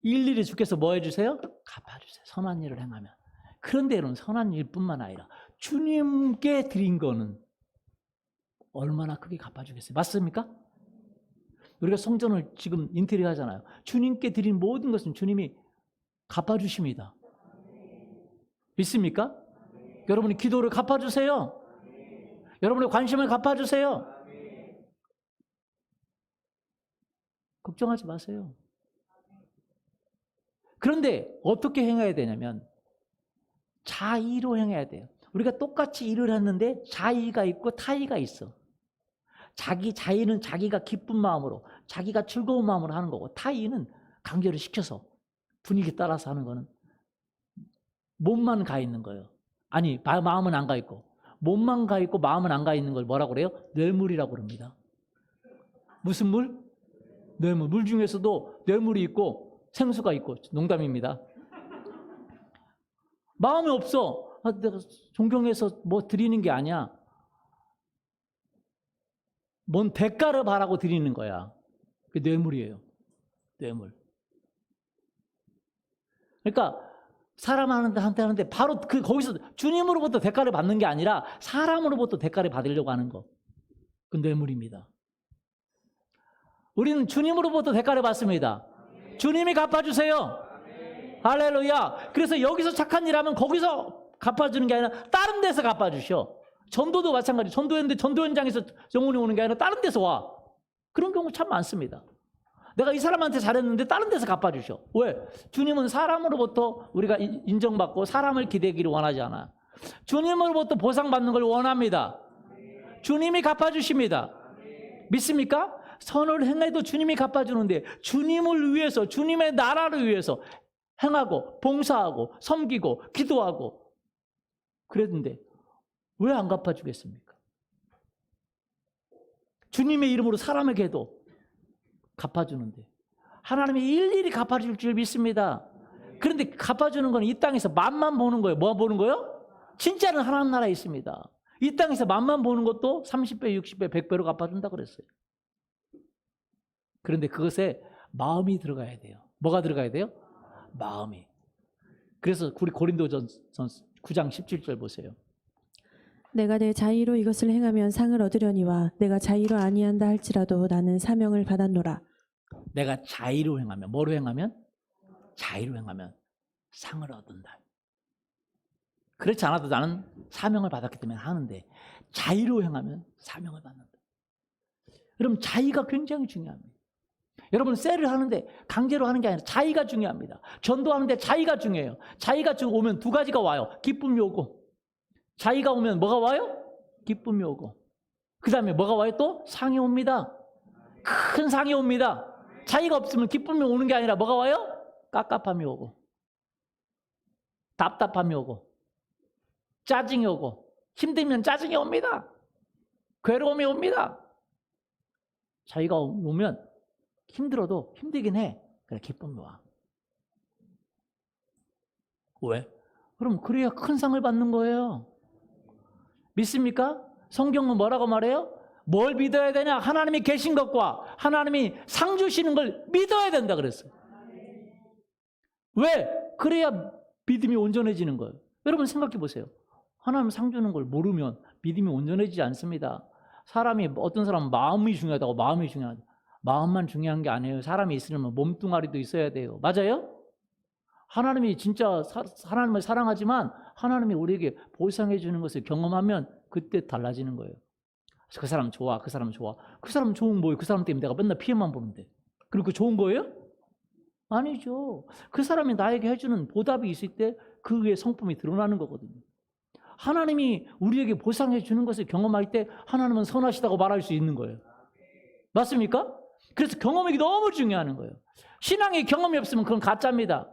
일일이 주께서 뭐 해주세요? 갚아주세요. 선한 일을 행하면. 그런데 여러분 선한 일뿐만 아니라 주님께 드린 거는 얼마나 크게 갚아주겠어요? 맞습니까? 우리가 성전을 지금 인테리어 하잖아요. 주님께 드린 모든 것은 주님이 갚아주십니다. 믿습니까? 여러분이 기도를 갚아주세요. 여러분의 관심을 갚아주세요. 걱정하지 마세요. 그런데 어떻게 행해야 되냐면 자의로 행해야 돼요. 우리가 똑같이 일을 했는데 자의가 있고 타의가 있어. 자의는 자기가 기쁜 마음으로, 자기가 즐거운 마음으로 하는 거고, 타의는 강제로 시켜서 분위기 따라서 하는 거는 몸만 가 있는 거예요. 아니, 마음은 안 가 있고, 몸만 가 있고 마음은 안 가 있는 걸 뭐라고 그래요? 뇌물이라고 그럽니다. 무슨 물? 뇌물. 물 중에서도 뇌물이 있고 생수가 있고, 농담입니다. 마음이 없어. 내가 존경해서 뭐 드리는 게 아니야. 뭔 대가를 바라고 드리는 거야. 그게 뇌물이에요. 뇌물. 그러니까 사람한테 하는데 바로 거기서 주님으로부터 대가를 받는 게 아니라 사람으로부터 대가를 받으려고 하는 거. 그 뇌물입니다. 우리는 주님으로부터 대가를 받습니다. 주님이 갚아주세요. 할렐루야. 그래서 여기서 착한 일 하면 거기서 갚아주는 게 아니라 다른 데서 갚아주셔. 전도도 마찬가지. 전도했는데 전도 현장에서 영혼이 오는 게 아니라 다른 데서 와. 그런 경우 참 많습니다. 내가 이 사람한테 잘했는데 다른 데서 갚아주셔. 왜? 주님은 사람으로부터 우리가 인정받고 사람을 기대기를 원하지 않아. 주님으로부터 보상받는 걸 원합니다. 주님이 갚아주십니다. 믿습니까? 선을 행해도 주님이 갚아주는데 주님을 위해서, 주님의 나라를 위해서 행하고 봉사하고 섬기고 기도하고 그랬는데 왜 안 갚아주겠습니까? 주님의 이름으로 사람에게도 갚아주는데 하나님이 일일이 갚아줄 줄 믿습니다. 그런데 갚아주는 건 이 땅에서 맛만 보는 거예요. 뭐 보는 거예요? 진짜는 하나님 나라에 있습니다. 이 땅에서 맛만 보는 것도 30배, 60배, 100배로 갚아준다 그랬어요. 그런데 그것에 마음이 들어가야 돼요. 뭐가 들어가야 돼요? 마음이. 그래서 우리 고린도전 9장 17절 보세요. 내가 내 자의로 이것을 행하면 상을 얻으려니와 내가 자의로 아니한다 할지라도 나는 사명을 받았노라. 내가 자의로 행하면, 뭐로 행하면? 자의로 행하면 상을 얻는다. 그렇지 않아도 나는 사명을 받았기 때문에 하는데 자의로 행하면 사명을 받는다. 여러분 자의가 굉장히 중요합니다. 여러분 셀을 하는데 강제로 하는 게 아니라 자의가 중요합니다. 전도하는데 자의가 중요해요. 자의가 오면 두 가지가 와요. 기쁨이 오고 자의가 오면 뭐가 와요? 기쁨이 오고 그 다음에 뭐가 와요? 또 상이 옵니다. 큰 상이 옵니다. 자의가 없으면 기쁨이 오는 게 아니라 뭐가 와요? 깝깝함이 오고 답답함이 오고 짜증이 오고 힘들면 짜증이 옵니다. 괴로움이 옵니다. 자의가 오면 힘들어도 힘들긴 해. 그래 기쁨이 와. 왜? 그럼 그래야 큰 상을 받는 거예요. 믿습니까? 성경은 뭐라고 말해요? 뭘 믿어야 되냐? 하나님이 계신 것과 하나님이 상 주시는 걸 믿어야 된다 그랬어요. 왜? 그래야 믿음이 온전해지는 거예요. 여러분 생각해 보세요. 하나님 상 주는 걸 모르면 믿음이 온전해지지 않습니다. 사람이 어떤 사람은 마음이 중요하다고 마음이 중요하다. 마음만 중요한 게 아니에요. 사람이 있으려면 몸뚱아리도 있어야 돼요. 맞아요? 하나님이 진짜 하나님을 사랑하지만 하나님이 우리에게 보상해 주는 것을 경험하면 그때 달라지는 거예요. 그 사람 좋아, 그 사람 좋아. 그 사람 좋은 뭐예요? 그 사람 때문에 내가 맨날 피해만 보는데. 그리고 그 좋은 거예요? 아니죠. 그 사람이 나에게 해주는 보답이 있을 때 그 위에 성품이 드러나는 거거든요. 하나님이 우리에게 보상해 주는 것을 경험할 때 하나님은 선하시다고 말할 수 있는 거예요. 맞습니까? 그래서 경험이 너무 중요한 거예요. 신앙에 경험이 없으면 그건 가짜입니다.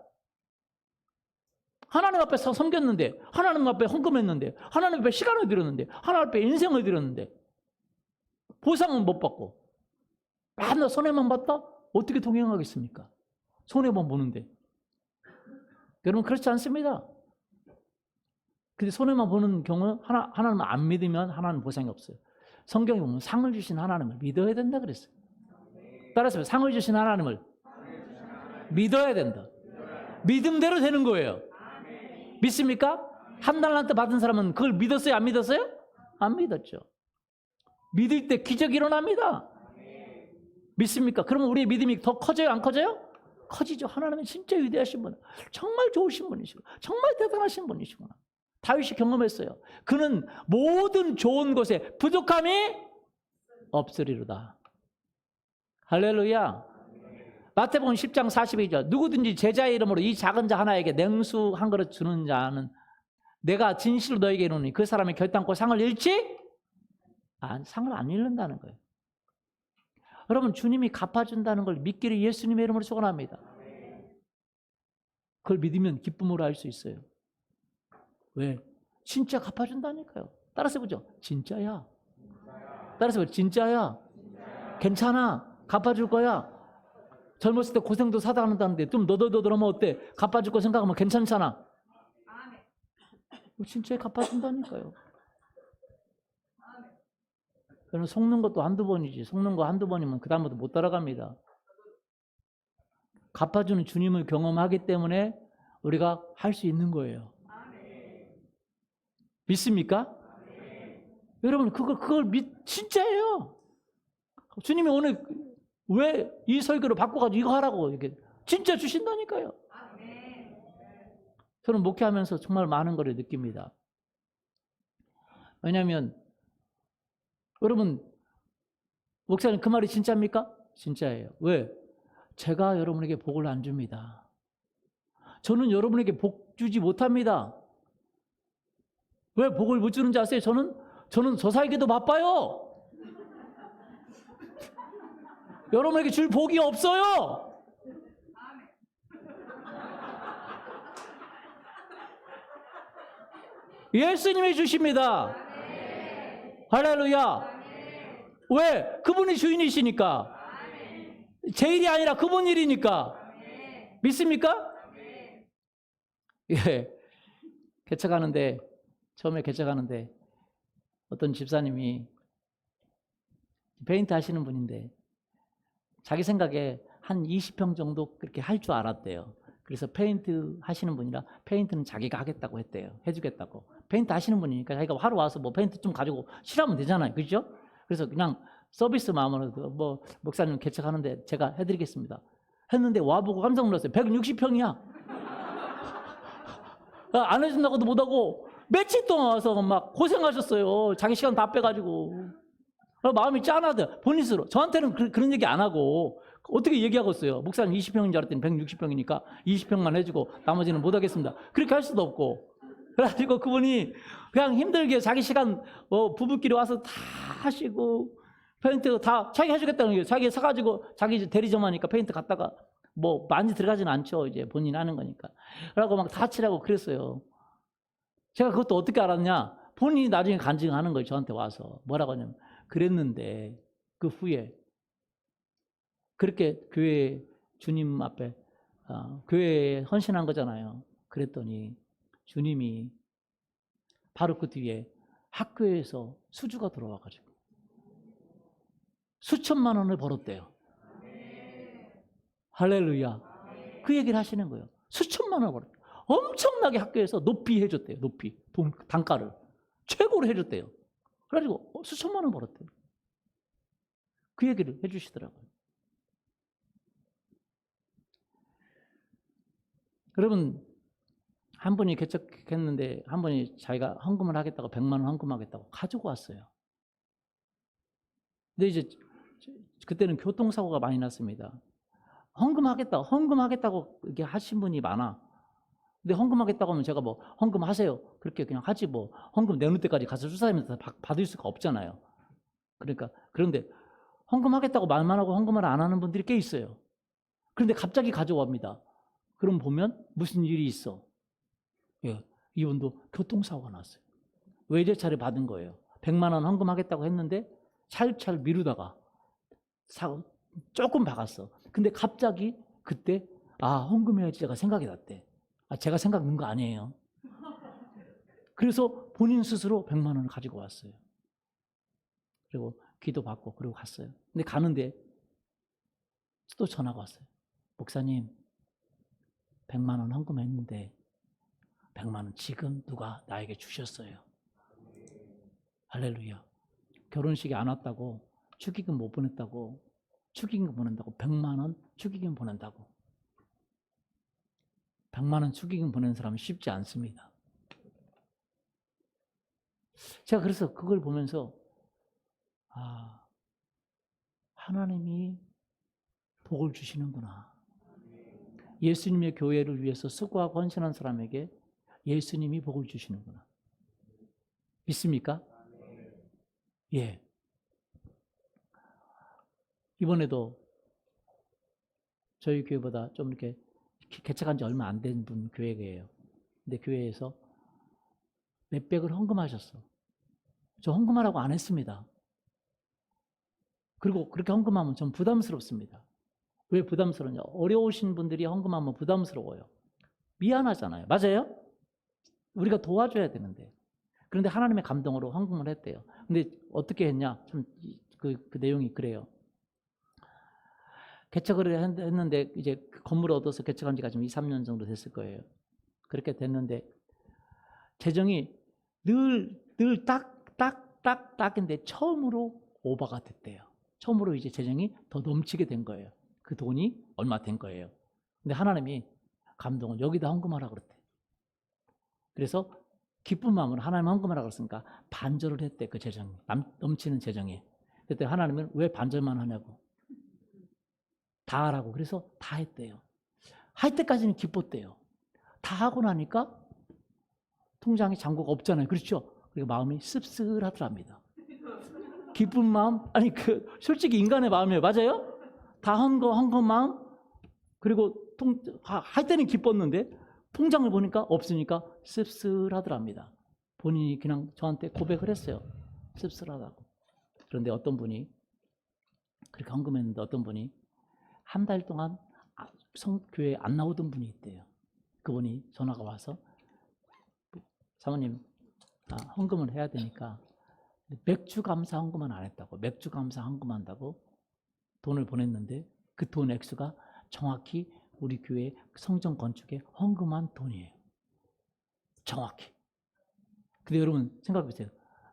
하나님 앞에 섬겼는데, 하나님 앞에 헌금했는데, 하나님 앞에 시간을 들였는데, 하나님 앞에 인생을 들였는데 보상은 못 받고 맨날 손해만 봤다? 어떻게 동행하겠습니까? 손해만 보는데. 여러분 그렇지 않습니다. 근데 손해만 보는 경우는 하나님을 안 믿으면 하나님 보상이 없어요. 성경에 보면 상을 주신 하나님을 믿어야 된다 그랬어요. 따라서 상을 주신 하나님을 믿어야 된다. 믿음대로 되는 거예요. 믿습니까? 한 달란트 받은 사람은 그걸 믿었어요? 안 믿었어요? 안 믿었죠. 믿을 때 기적이 일어납니다. 믿습니까? 그러면 우리의 믿음이 더 커져요? 안 커져요? 커지죠. 하나님은 진짜 위대하신 분, 정말 좋으신 분이시고 정말 대단하신 분이시구나. 다윗이 경험했어요. 그는 모든 좋은 것에 부족함이 없으리로다. 할렐루야. 마태복음 10장 42절 누구든지 제자의 이름으로 이 작은 자 하나에게 냉수 한 그릇 주는 자는 내가 진실로 너에게 이르노니 그 사람이 결단코 상을 잃지? 상을 안 잃는다는 거예요. 여러분 주님이 갚아준다는 걸 믿기를 예수님의 이름으로 축원합니다. 그걸 믿으면 기쁨으로 할 수 있어요. 왜? 진짜 갚아준다니까요. 따라서 해보죠. 진짜야. 따라서 해보죠. 진짜야. 괜찮아. 갚아줄 거야. 젊었을 때 고생도 사다 한다는데 좀 너덜너덜하면 어때? 갚아줄 거 생각하면 괜찮잖아. 진짜 갚아준다니까요. 그럼 속는 것도 한두 번이지. 속는 거 한두 번이면 그 다음부터 못 따라갑니다. 갚아주는 주님을 경험하기 때문에 우리가 할 수 있는 거예요. 믿습니까? 여러분 그걸 진짜예요. 주님이 오늘 왜 이 설교를 바꿔가지고 이거 하라고 이렇게 진짜 주신다니까요. 저는 목회하면서 정말 많은 걸 느낍니다. 왜냐하면 여러분 목사님 그 말이 진짜입니까? 진짜예요. 왜? 제가 여러분에게 복을 안 줍니다. 저는 여러분에게 복 주지 못합니다. 왜 복을 못 주는지 아세요? 저는 저 살기도 바빠요. 여러분에게 줄 복이 없어요. 예수님이 주십니다. 할렐루야. 왜? 그분이 주인이시니까. 제 일이 아니라 그분 일이니까. 믿습니까? 예. 처음에 개척하는데 어떤 집사님이 페인트 하시는 분인데 자기 생각에 한 20평 정도 그렇게 할 줄 알았대요. 그래서 페인트 하시는 분이라 페인트는 자기가 하겠다고 했대요. 해주겠다고. 페인트 하시는 분이니까 자기가 하루 와서 뭐 페인트 좀 가지고 칠하면 되잖아요. 그죠? 그래서 그냥 서비스 마음으로 뭐 목사님 개척하는데 제가 해드리겠습니다. 했는데 와보고 깜짝 놀랐어요. 160평이야. 안 해준다고도 못하고 며칠 동안 와서 막 고생하셨어요. 자기 시간 다 빼가지고. 마음이 짠하다. 본인 스스로. 저한테는 그런 얘기 안 하고 어떻게 얘기하겠어요. 목사님 20평인 줄 알았더니 160평이니까 20평만 해주고 나머지는 못하겠습니다. 그렇게 할 수도 없고. 그래가지고 그분이 그냥 힘들게 자기 시간 부부끼리 와서 다 하시고 페인트 다 자기 해주겠다는 거예요. 자기 사가지고 자기 이제 대리점 하니까 페인트 갖다가 뭐 많이 들어가지는 않죠. 이제 본인 하는 거니까. 그러고 막 다 칠하고 그랬어요. 제가 그것도 어떻게 알았냐? 본인이 나중에 간증하는 거예요. 저한테 와서. 뭐라고 하냐면 그랬는데 그 후에 그렇게 교회 주님 앞에 교회에 헌신한 거잖아요. 그랬더니 주님이 바로 그 뒤에 학교에서 수주가 들어와가지고 수천만 원을 벌었대요. 할렐루야. 그 얘기를 하시는 거예요. 수천만 원을 벌었대요. 엄청나게 학교에서 높이 해줬대요. 높이. 단가를. 최고로 해줬대요. 그래가지고 수천만 원 벌었대요. 그 얘기를 해주시더라고요. 여러분, 한 분이 개척했는데 한 분이 자기가 헌금을 하겠다고 100만 원 헌금하겠다고 가지고 왔어요. 근데 이제 그때는 교통사고가 많이 났습니다. 헌금하겠다고 이렇게 하신 분이 많아. 근데 헌금하겠다고 하면 제가 뭐 헌금하세요. 그렇게 그냥 하지 뭐 헌금 내놓을 때까지 가서 수사하면서 받을 수가 없잖아요. 그러니까 그런데 헌금하겠다고 말만 하고 헌금을 안 하는 분들이 꽤 있어요. 그런데 갑자기 가져옵니다. 그럼 보면 무슨 일이 있어. 예, 이분도 교통사고가 났어요. 외제차를 받은 거예요. 100만 원 헌금하겠다고 했는데 차일차일 미루다가 조금 박았어. 근데 갑자기 그때 헌금해야지 제가 생각이 났대. 제가 생각 난 거 아니에요. 그래서 본인 스스로 100만 원을 가지고 왔어요. 그리고 기도 받고 그리고 갔어요. 근데 가는데 또 전화가 왔어요. 목사님 100만 원 헌금했는데 100만 원 지금 누가 나에게 주셨어요. 할렐루야. 결혼식에 안 왔다고 축의금 못 보냈다고 축의금 보낸다고 100만 원 축의금 보낸다고. 100만 원 축의금 보낸 사람은 쉽지 않습니다. 제가 그래서 그걸 보면서 하나님이 복을 주시는구나. 예수님의 교회를 위해서 수고하고 헌신한 사람에게 예수님이 복을 주시는구나. 믿습니까? 예. 이번에도 저희 교회보다 좀 이렇게 개척한 지 얼마 안 된 분 교회예요. 근데 교회에서 몇백을 헌금하셨어. 저 헌금하라고 안 했습니다. 그리고 그렇게 헌금하면 전 부담스럽습니다. 왜 부담스러우냐? 어려우신 분들이 헌금하면 부담스러워요. 미안하잖아요. 맞아요? 우리가 도와줘야 되는데. 그런데 하나님의 감동으로 헌금을 했대요. 근데 어떻게 했냐? 참 그 내용이 그래요. 개척을 했는데 이제 그 건물을 얻어서 개척한 지가 지금 2, 3년 정도 됐을 거예요. 그렇게 됐는데 재정이 늘 딱인데 처음으로 오버가 됐대요. 처음으로 이제 재정이 더 넘치게 된 거예요. 그 돈이 얼마 된 거예요. 근데 하나님이 감동을 여기다 헌금하라고 그랬대. 그래서 기쁜 마음으로 하나님 헌금하라고 그랬으니까 반절을 했대. 그 재정이 넘치는 재정이. 그때 하나님은 왜 반절만 하냐고. 다 하라고. 그래서 다 했대요. 할 때까지는 기뻤대요. 다 하고 나니까 통장에 잔고가 없잖아요. 그렇죠? 그리고 마음이 씁쓸하더랍니다. 기쁜 마음? 아니 솔직히 인간의 마음이에요. 맞아요? 다 한 거 마음? 그리고 할 때는 기뻤는데 통장을 보니까 없으니까 씁쓸하더랍니다. 본인이 그냥 저한테 고백을 했어요. 씁쓸하다고. 그런데 어떤 분이 그렇게 헌금했는데 어떤 분이 한 달 동안 교회에 안 나오던 분이 있대요. 그분이 전화가 와서 사모님 헌금을 해야 되니까 맥주 감사 헌금은 안 했다고. 맥주 감사 헌금한다고 돈을 보냈는데 그 돈 액수가 정확히 우리 교회 성전 건축에 헌금한 돈이에요. 정확히. 근데 여러분 생각해 보세요.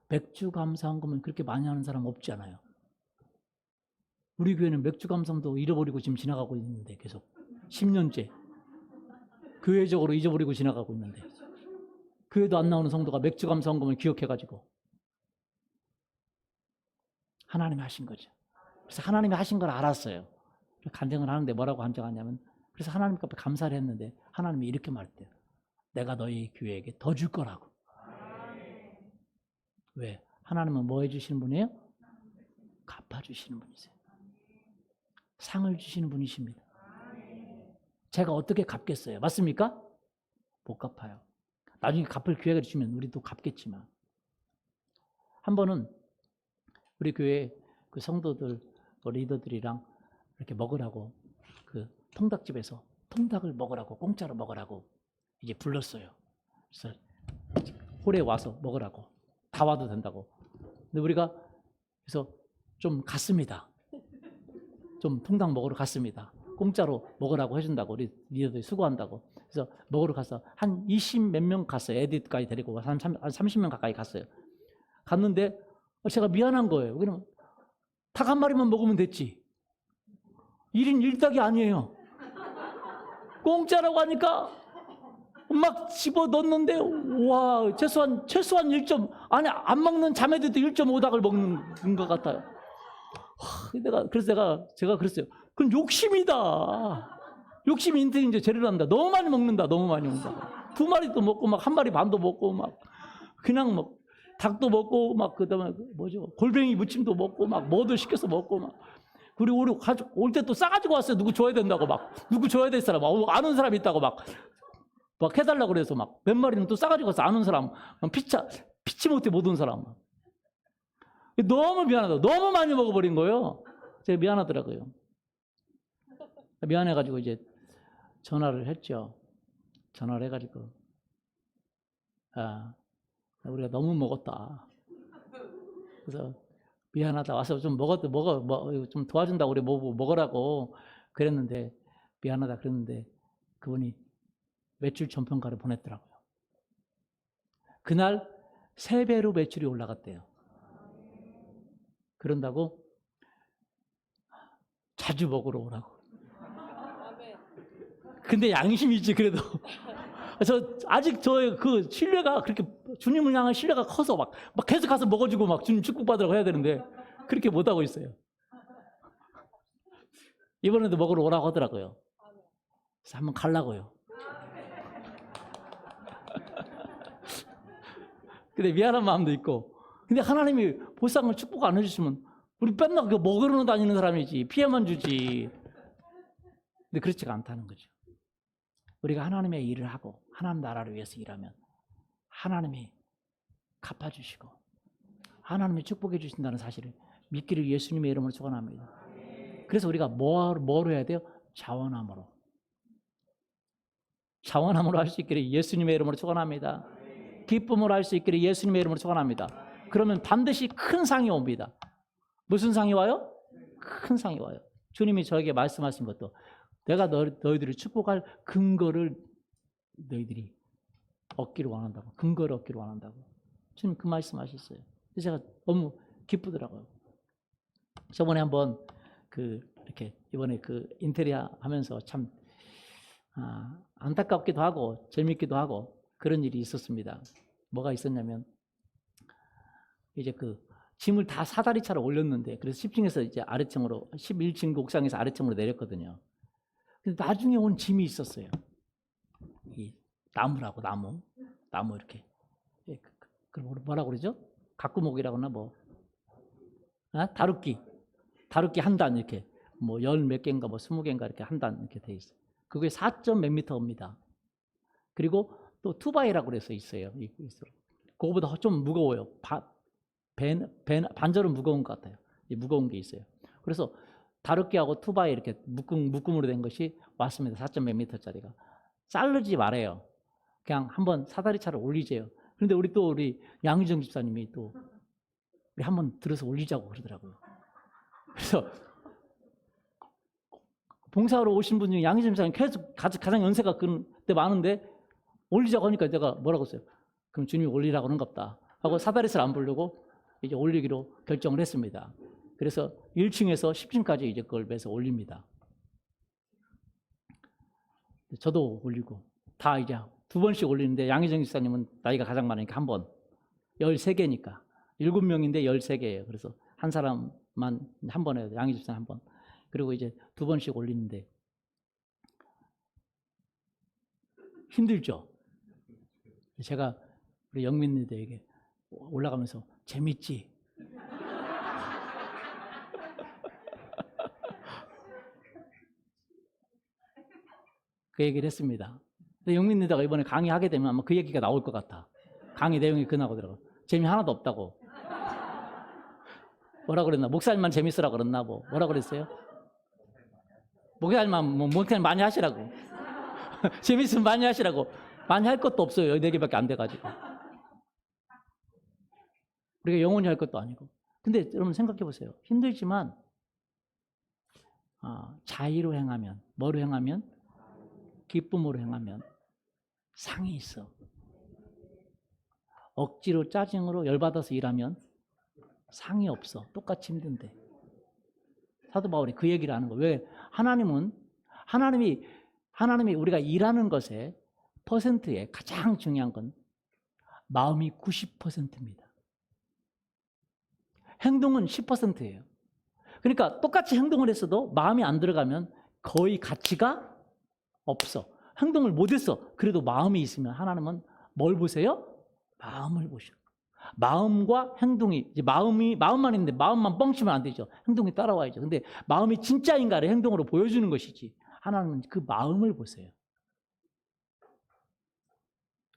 맥주 감사 헌금은 그렇게 많이 하는 사람 없지 않아요. 우리 교회는 맥주 감사도 잃어버리고 지금 지나가고 있는데 계속 10년째 교회적으로 잊어버리고 지나가고 있는데 교회도 안 나오는 성도가 맥주 감사 헌금을 기억해가지고 하나님이 하신 거죠. 그래서 하나님이 하신 걸 알았어요. 간증을 하는데 뭐라고 간증하냐면 그래서 하나님 앞에 감사를 했는데 하나님이 이렇게 말했대요. 내가 너희 교회에게 더 줄 거라고. 왜? 하나님은 뭐 해주시는 분이에요? 갚아주시는 분이세요. 상을 주시는 분이십니다. 제가 어떻게 갚겠어요? 맞습니까? 못 갚아요. 나중에 갚을 기회가 주시면 우리도 갚겠지만 한 번은 우리 교회 그 성도들 리더들이랑 이렇게 먹으라고 그 통닭집에서 통닭을 먹으라고 공짜로 먹으라고 이제 불렀어요. 그래서 홀에 와서 먹으라고 다 와도 된다고. 근데 우리가 그래서 좀 갔습니다. 좀 통닭 먹으러 갔습니다. 공짜로 먹으라고 해준다고 우리 리더들이 수고한다고. 그래서 먹으러 가서 한 20 몇 명 갔어요. 애들까지 데리고 한 30명 가까이 갔어요. 갔는데 제가 미안한 거예요. 왜냐면 닭 한 마리만 먹으면 됐지. 1인 1닭이 아니에요. 공짜라고 하니까 막 집어 넣었는데 와 최소한 1점 아니 안 먹는 자매들도 1.5닭을 먹는 것 같아요. 제가 그랬어요. 그건 욕심이다. 욕심이 인생이 이제 죄를 한다. 너무 많이 먹는다. 너무 많이 먹는다. 2마리도 먹고 막 1마리 반도 먹고 막 그냥 막 닭도 먹고 막 그다음에 뭐죠 골뱅이 무침도 먹고 막 뭐도 시켜서 먹고 막 그리고 우리 가족 올 때 또 싸가지고 왔어요. 누구 줘야 된다고 막 누구 줘야 될 사람 아는 사람 있다고 막 해달라고 그래서 막 몇 마리는 또 싸가지고 와서 아는 사람 피치 못해 못 온 사람 너무 미안하다. 너무 많이 먹어버린 거예요. 제가 미안하더라고요. 미안해가지고 이제 전화를 했죠. 전화를 해가지고 우리가 너무 먹었다. 그래서 미안하다. 와서 좀 좀 도와준다고 우리 먹으라고 그랬는데 미안하다 그랬는데 그분이 매출 전평가를 보냈더라고요. 그날 3배로 매출이 올라갔대요. 그런다고 자주 먹으러 오라고. 근데 양심이 있지 그래도. 아직 저의 그 신뢰가 그렇게 주님을 향한 신뢰가 커서 막 계속 가서 먹어주고 막 주님 축복받으라고 해야 되는데 그렇게 못하고 있어요. 이번에도 먹으러 오라고 하더라고요. 그래서 한번 가려고요. 근데 미안한 마음도 있고 근데 하나님이 보상을 축복 안 해주시면 우리 맨날 그 먹으러 다니는 사람이지 피해만 주지. 근데 그렇지가 않다는 거죠. 우리가 하나님의 일을 하고 하나님 나라를 위해서 일하면 하나님이 갚아주시고 하나님이 축복해 주신다는 사실을 믿기를 예수님의 이름으로 축원합니다. 그래서 우리가 뭐로 해야 돼요? 자원함으로 할 수 있기를 예수님의 이름으로 축원합니다. 기쁨으로 할 수 있기를 예수님의 이름으로 축원합니다. 그러면 반드시 큰 상이 옵니다. 무슨 상이 와요? 큰 상이 와요. 주님이 저에게 말씀하신 것도 내가 너희들을 축복할 근거를 너희들이 얻기를 원한다고. 근거를 얻기를 원한다고. 주님 그 말씀하셨어요. 그래서 제가 너무 기쁘더라고요. 저번에 한번 이렇게 이번에 인테리어 하면서 참 안타깝기도 하고 재밌기도 하고 그런 일이 있었습니다. 뭐가 있었냐면 이제 짐을 다 사다리차로 올렸는데 그래서 10층에서 이제 아래층으로 11층 옥상에서 아래층으로 내렸거든요. 근데 나중에 온 짐이 있었어요. 이 나무 이렇게 그럼 뭐라고 그러죠? 가꾸목이라거나 뭐 다루기 한 단 이렇게 뭐 열 몇 개인가 뭐 20개인가 이렇게 한 단 이렇게 돼 있어요. 그게 4점 몇 미터입니다. 그리고 또 투바이라고 그래서 있어요. 그거보다 좀 무거워요. 반절은 무거운 것 같아요. 무거운 게 있어요. 그래서 다루기하고 투바이 이렇게 묶음으로 된 것이 왔습니다. 4점 몇 미터짜리가. 자르지 말아요. 그냥 한번 사다리차를 올리세요. 그런데 우리 양희정 집사님이 또 우리 한번 들어서 올리자고 그러더라고요. 그래서 봉사하러 오신 분 중에 양희정 집사님 계속 가장 연세가 그때 많은데 올리자고 하니까 내가 뭐라고 했어요? 그럼 주님이 올리라고 하는 겁다 하고 사다리차를 안 부르고 이제 올리기로 결정을 했습니다. 그래서 1층에서 10층까지 이제 그걸 매서 올립니다. 저도 올리고 다 이제 2번씩 올리는데 양희정 집사님은 나이가 가장 많으니까 한 번, 13개니까 7명인데 13개예요. 그래서 한 사람만 한 번 해요. 양희정 집사님 한 번. 그리고 이제 2번씩 올리는데 힘들죠. 제가 우리 영민이들에게 올라가면서 재밌지? 그 얘기를 했습니다. 근데 영민이다가 이번에 강의하게 되면 아마 그 얘기가 나올 것 같아. 강의 내용이 그 나오더라고. 재미 하나도 없다고. 뭐라 그랬나? 목사님만 재밌으라 그랬나? 뭐라 그랬어요? 목사님 많이 하시라고. 재밌으면 많이 하시라고. 많이 할 것도 없어요. 4개밖에 안 돼가지고. 우리가 영원히 할 것도 아니고. 근데 여러분 생각해 보세요. 힘들지만 자의로 행하면, 뭐로 행하면? 기쁨으로 행하면 상이 있어. 억지로 짜증으로 열받아서 일하면 상이 없어. 똑같이 힘든데. 사도 바울이 그 얘기를 하는 거예요. 왜? 하나님이 우리가 일하는 것에 퍼센트에 가장 중요한 건 마음이 90%입니다. 행동은 10%예요. 그러니까 똑같이 행동을 했어도 마음이 안 들어가면 거의 가치가 없어. 행동을 못했어. 그래도 마음이 있으면 하나님은 뭘 보세요? 마음을 보셔. 마음과 행동이 이제 마음만 있는데 마음만 뻥치면 안 되죠. 행동이 따라와야죠. 근데 마음이 진짜인가를 행동으로 보여주는 것이지. 하나님은 그 마음을 보세요.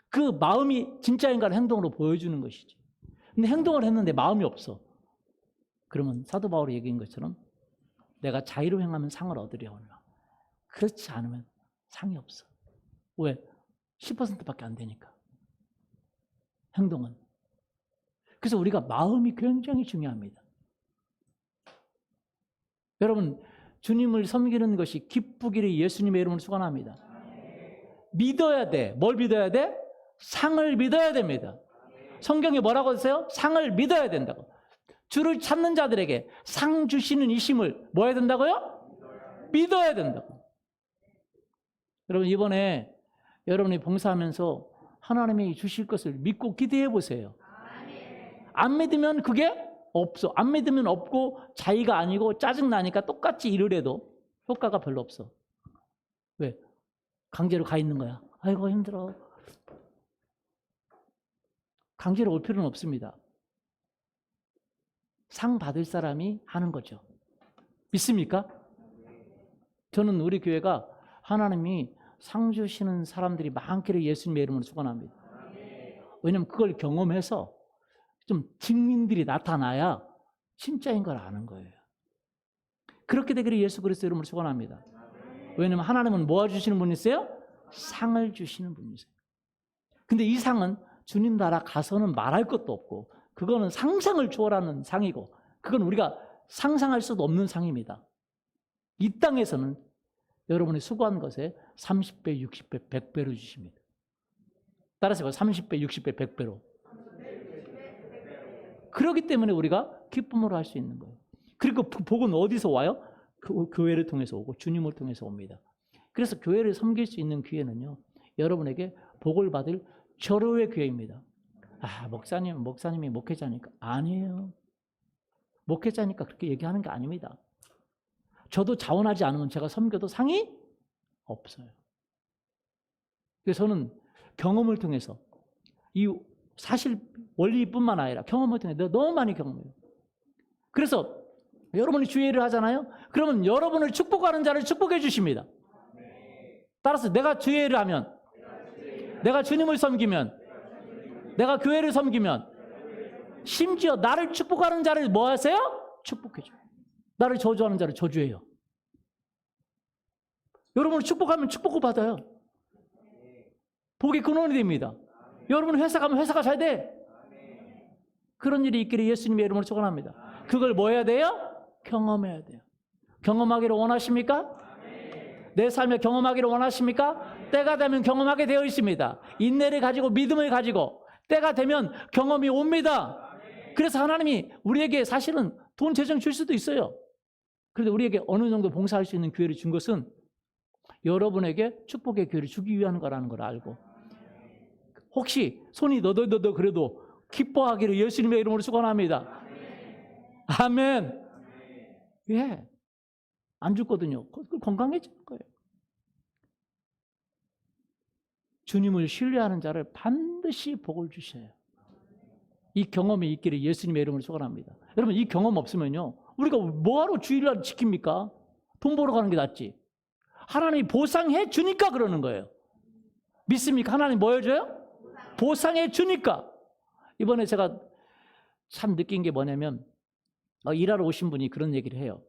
그 마음이 진짜인가를 행동으로 보여주는 것이지. 근데 행동을 했는데 마음이 없어. 그러면 사도 바울이 얘기한 것처럼 내가 자의로 행하면 상을 얻으려오나. 그렇지 않으면 상이 없어. 왜? 10%밖에 안 되니까. 행동은. 그래서 우리가 마음이 굉장히 중요합니다. 여러분, 주님을 섬기는 것이 기쁘기를 예수님의 이름으로 축원합니다. 믿어야 돼. 뭘 믿어야 돼? 상을 믿어야 됩니다. 성경에 뭐라고 했어요? 상을 믿어야 된다고. 주를 찾는 자들에게 상 주시는 이심을 뭐 해야 된다고요? 믿어야 된다고. 여러분, 이번에 여러분이 봉사하면서 하나님이 주실 것을 믿고 기대해 보세요. 안 믿으면 그게 없어. 안 믿으면 없고 자의가 아니고 짜증나니까 똑같이 일을 해도 효과가 별로 없어. 왜? 강제로 가 있는 거야. 아이고 힘들어. 강제로 올 필요는 없습니다. 상 받을 사람이 하는 거죠. 믿습니까? 저는 우리 교회가 하나님이 상 주시는 사람들이 많기를 예수님의 이름으로 축원합니다. 왜냐하면 그걸 경험해서 좀 증민들이 나타나야 진짜인 걸 아는 거예요. 그렇게 되기를 예수 그리스도 이름으로 축원합니다. 왜냐하면 하나님은 뭐 주시는 분이세요? 상을 주시는 분이세요. 근데 이 상은 주님 나라 가서는 말할 것도 없고 그거는 상상을 초월하는 상이고 그건 우리가 상상할 수도 없는 상입니다. 이 땅에서는 여러분이 수고한 것에 30배, 60배, 100배로 주십니다. 따라서 30배, 60배, 100배로. 그렇기 때문에 우리가 기쁨으로 할 수 있는 거예요. 그리고 복은 어디서 와요? 교회를 통해서 오고 주님을 통해서 옵니다. 그래서 교회를 섬길 수 있는 기회는요. 여러분에게 복을 받을 절호의 기회입니다. 목사님이 목회자니까. 아니에요. 목회자니까 그렇게 얘기하는 게 아닙니다. 저도 자원하지 않으면 제가 섬겨도 상이 없어요. 그래서 저는 경험을 통해서 이 사실 원리뿐만 아니라 경험을 통해 내가 너무 많이 경험해요. 그래서 여러분이 주의를 하잖아요. 그러면 여러분을 축복하는 자를 축복해 주십니다. 따라서 내가 주의를 하면, 내가 주님을 섬기면, 내가 교회를 섬기면, 심지어 나를 축복하는 자를 뭐 하세요? 축복해 줘요. 나를 저주하는 자를 저주해요. 여러분을 축복하면 축복을 받아요. 복의 근원이 됩니다. 여러분 회사 가면 회사가 잘 돼. 그런 일이 있기를 예수님의 이름으로 축원합니다. 그걸 뭐 해야 돼요? 경험해야 돼요. 경험하기를 원하십니까? 내 삶에 경험하기를 원하십니까? 때가 되면 경험하게 되어 있습니다. 인내를 가지고 믿음을 가지고 때가 되면 경험이 옵니다. 그래서 하나님이 우리에게 사실은 돈 재정 줄 수도 있어요. 그런데 우리에게 어느 정도 봉사할 수 있는 기회를 준 것은 여러분에게 축복의 기회를 주기 위한 거라는 걸 알고, 혹시 손이 너덜너덜 그래도 기뻐하기를 예수님의 이름으로 축원합니다. 아멘. 예, 안 죽거든요. 건강해지는 거예요. 주님을 신뢰하는 자를 반드시 복을 주셔요. 이 경험이 있기를 예수님의 이름으로 축원합니다. 여러분, 이 경험 없으면요, 우리가 뭐하러 주일날 지킵니까? 돈 벌어 가는 게 낫지. 하나님이 보상해 주니까 그러는 거예요. 믿습니까? 하나님 뭐 해줘요? 보상해 주니까. 이번에 제가 참 느낀 게 뭐냐면, 일하러 오신 분이 그런 얘기를 해요.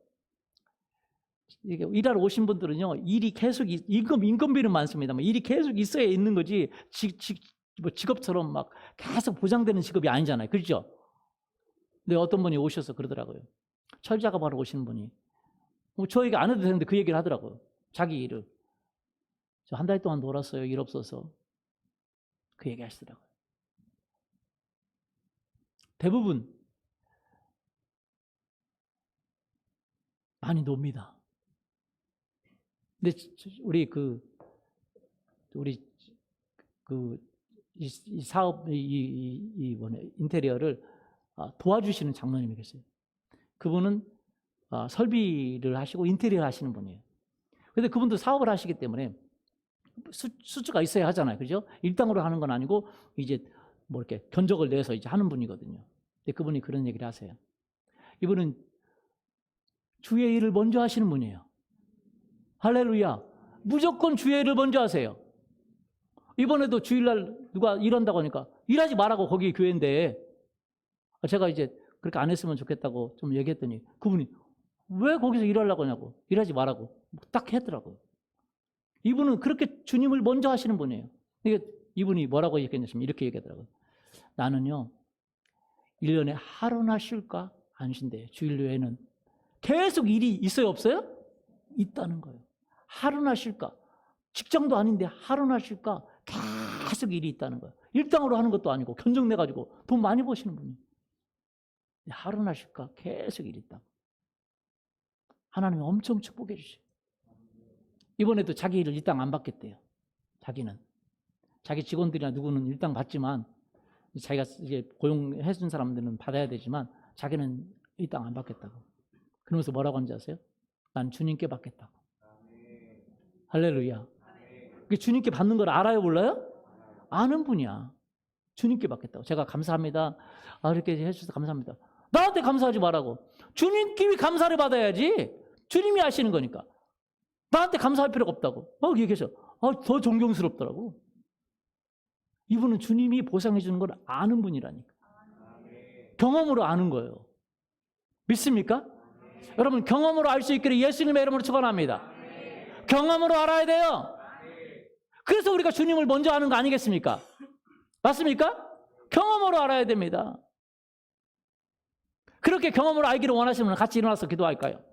이게 일하러 오신 분들은요, 일이 계속, 인건비는 많습니다. 일이 계속 있어야 있는 거지, 직업처럼 막 계속 보장되는 직업이 아니잖아요. 그렇죠? 근데 어떤 분이 오셔서 그러더라고요. 철작업하러 오시는 분이. 저 얘기 안 해도 되는데 그 얘기를 하더라고요. 자기 일을. 저 한 달 동안 놀았어요. 일 없어서. 그 얘기 하시더라고요. 대부분 많이 놉니다. 근데 이 사업, 인테리어를 도와주시는 장로님이 계세요. 그분은 설비를 하시고 인테리어 하시는 분이에요. 근데 그분도 사업을 하시기 때문에 수주가 있어야 하잖아요. 그죠? 일당으로 하는 건 아니고 이제 뭐 이렇게 견적을 내서 이제 하는 분이거든요. 근데 그분이 그런 얘기를 하세요. 이분은 주의 일을 먼저 하시는 분이에요. 할렐루야. 무조건 주의 일을 먼저 하세요. 이번에도 주일날 누가 일한다고 하니까 일하지 말라고, 거기 교회인데. 제가 이제 그렇게 안 했으면 좋겠다고 좀 얘기했더니 그분이 왜 거기서 일하려고 하냐고, 일하지 말라고 딱 했더라고요. 이분은 그렇게 주님을 먼저 하시는 분이에요. 이분이 뭐라고 얘기했냐면 이렇게 얘기하더라고요. 나는요, 1년에 하루나 쉴까? 안 쉰대요. 주일 외에는. 계속 일이 있어요, 없어요? 있다는 거예요. 하루나 쉴까? 직장도 아닌데 하루나 쉴까? 계속 일이 있다는 거예요. 일당으로 하는 것도 아니고 견적 내가지고 돈 많이 버시는 분이. 하루나 쉴까? 계속 일이 있다. 하나님이 엄청 축복해 주셔요. 이번에도 자기 일을 일당 안 받겠대요. 자기는. 자기 직원들이나 누구는 일당 받지만, 자기가 이제 고용해 준 사람들은 받아야 되지만 자기는 일당 안 받겠다고. 그러면서 뭐라고 하는지 아세요? 난 주님께 받겠다고. 할렐루야. 주님께 받는 걸 알아요, 몰라요? 아는 분이야. 주님께 받겠다고. 제가 감사합니다. 이렇게 해주셔서 감사합니다. 나한테 감사하지 말라고. 주님께 감사를 받아야지. 주님이 하시는 거니까. 나한테 감사할 필요가 없다고. 얘기해서 더 존경스럽더라고. 이분은 주님이 보상해 주는 걸 아는 분이라니까. 경험으로 아는 거예요. 믿습니까? 여러분, 경험으로 알 수 있기를 예수님의 이름으로 축원합니다. 경험으로 알아야 돼요. 그래서 우리가 주님을 먼저 아는 거 아니겠습니까? 맞습니까? 경험으로 알아야 됩니다. 그렇게 경험으로 알기를 원하시면 같이 일어나서 기도할까요?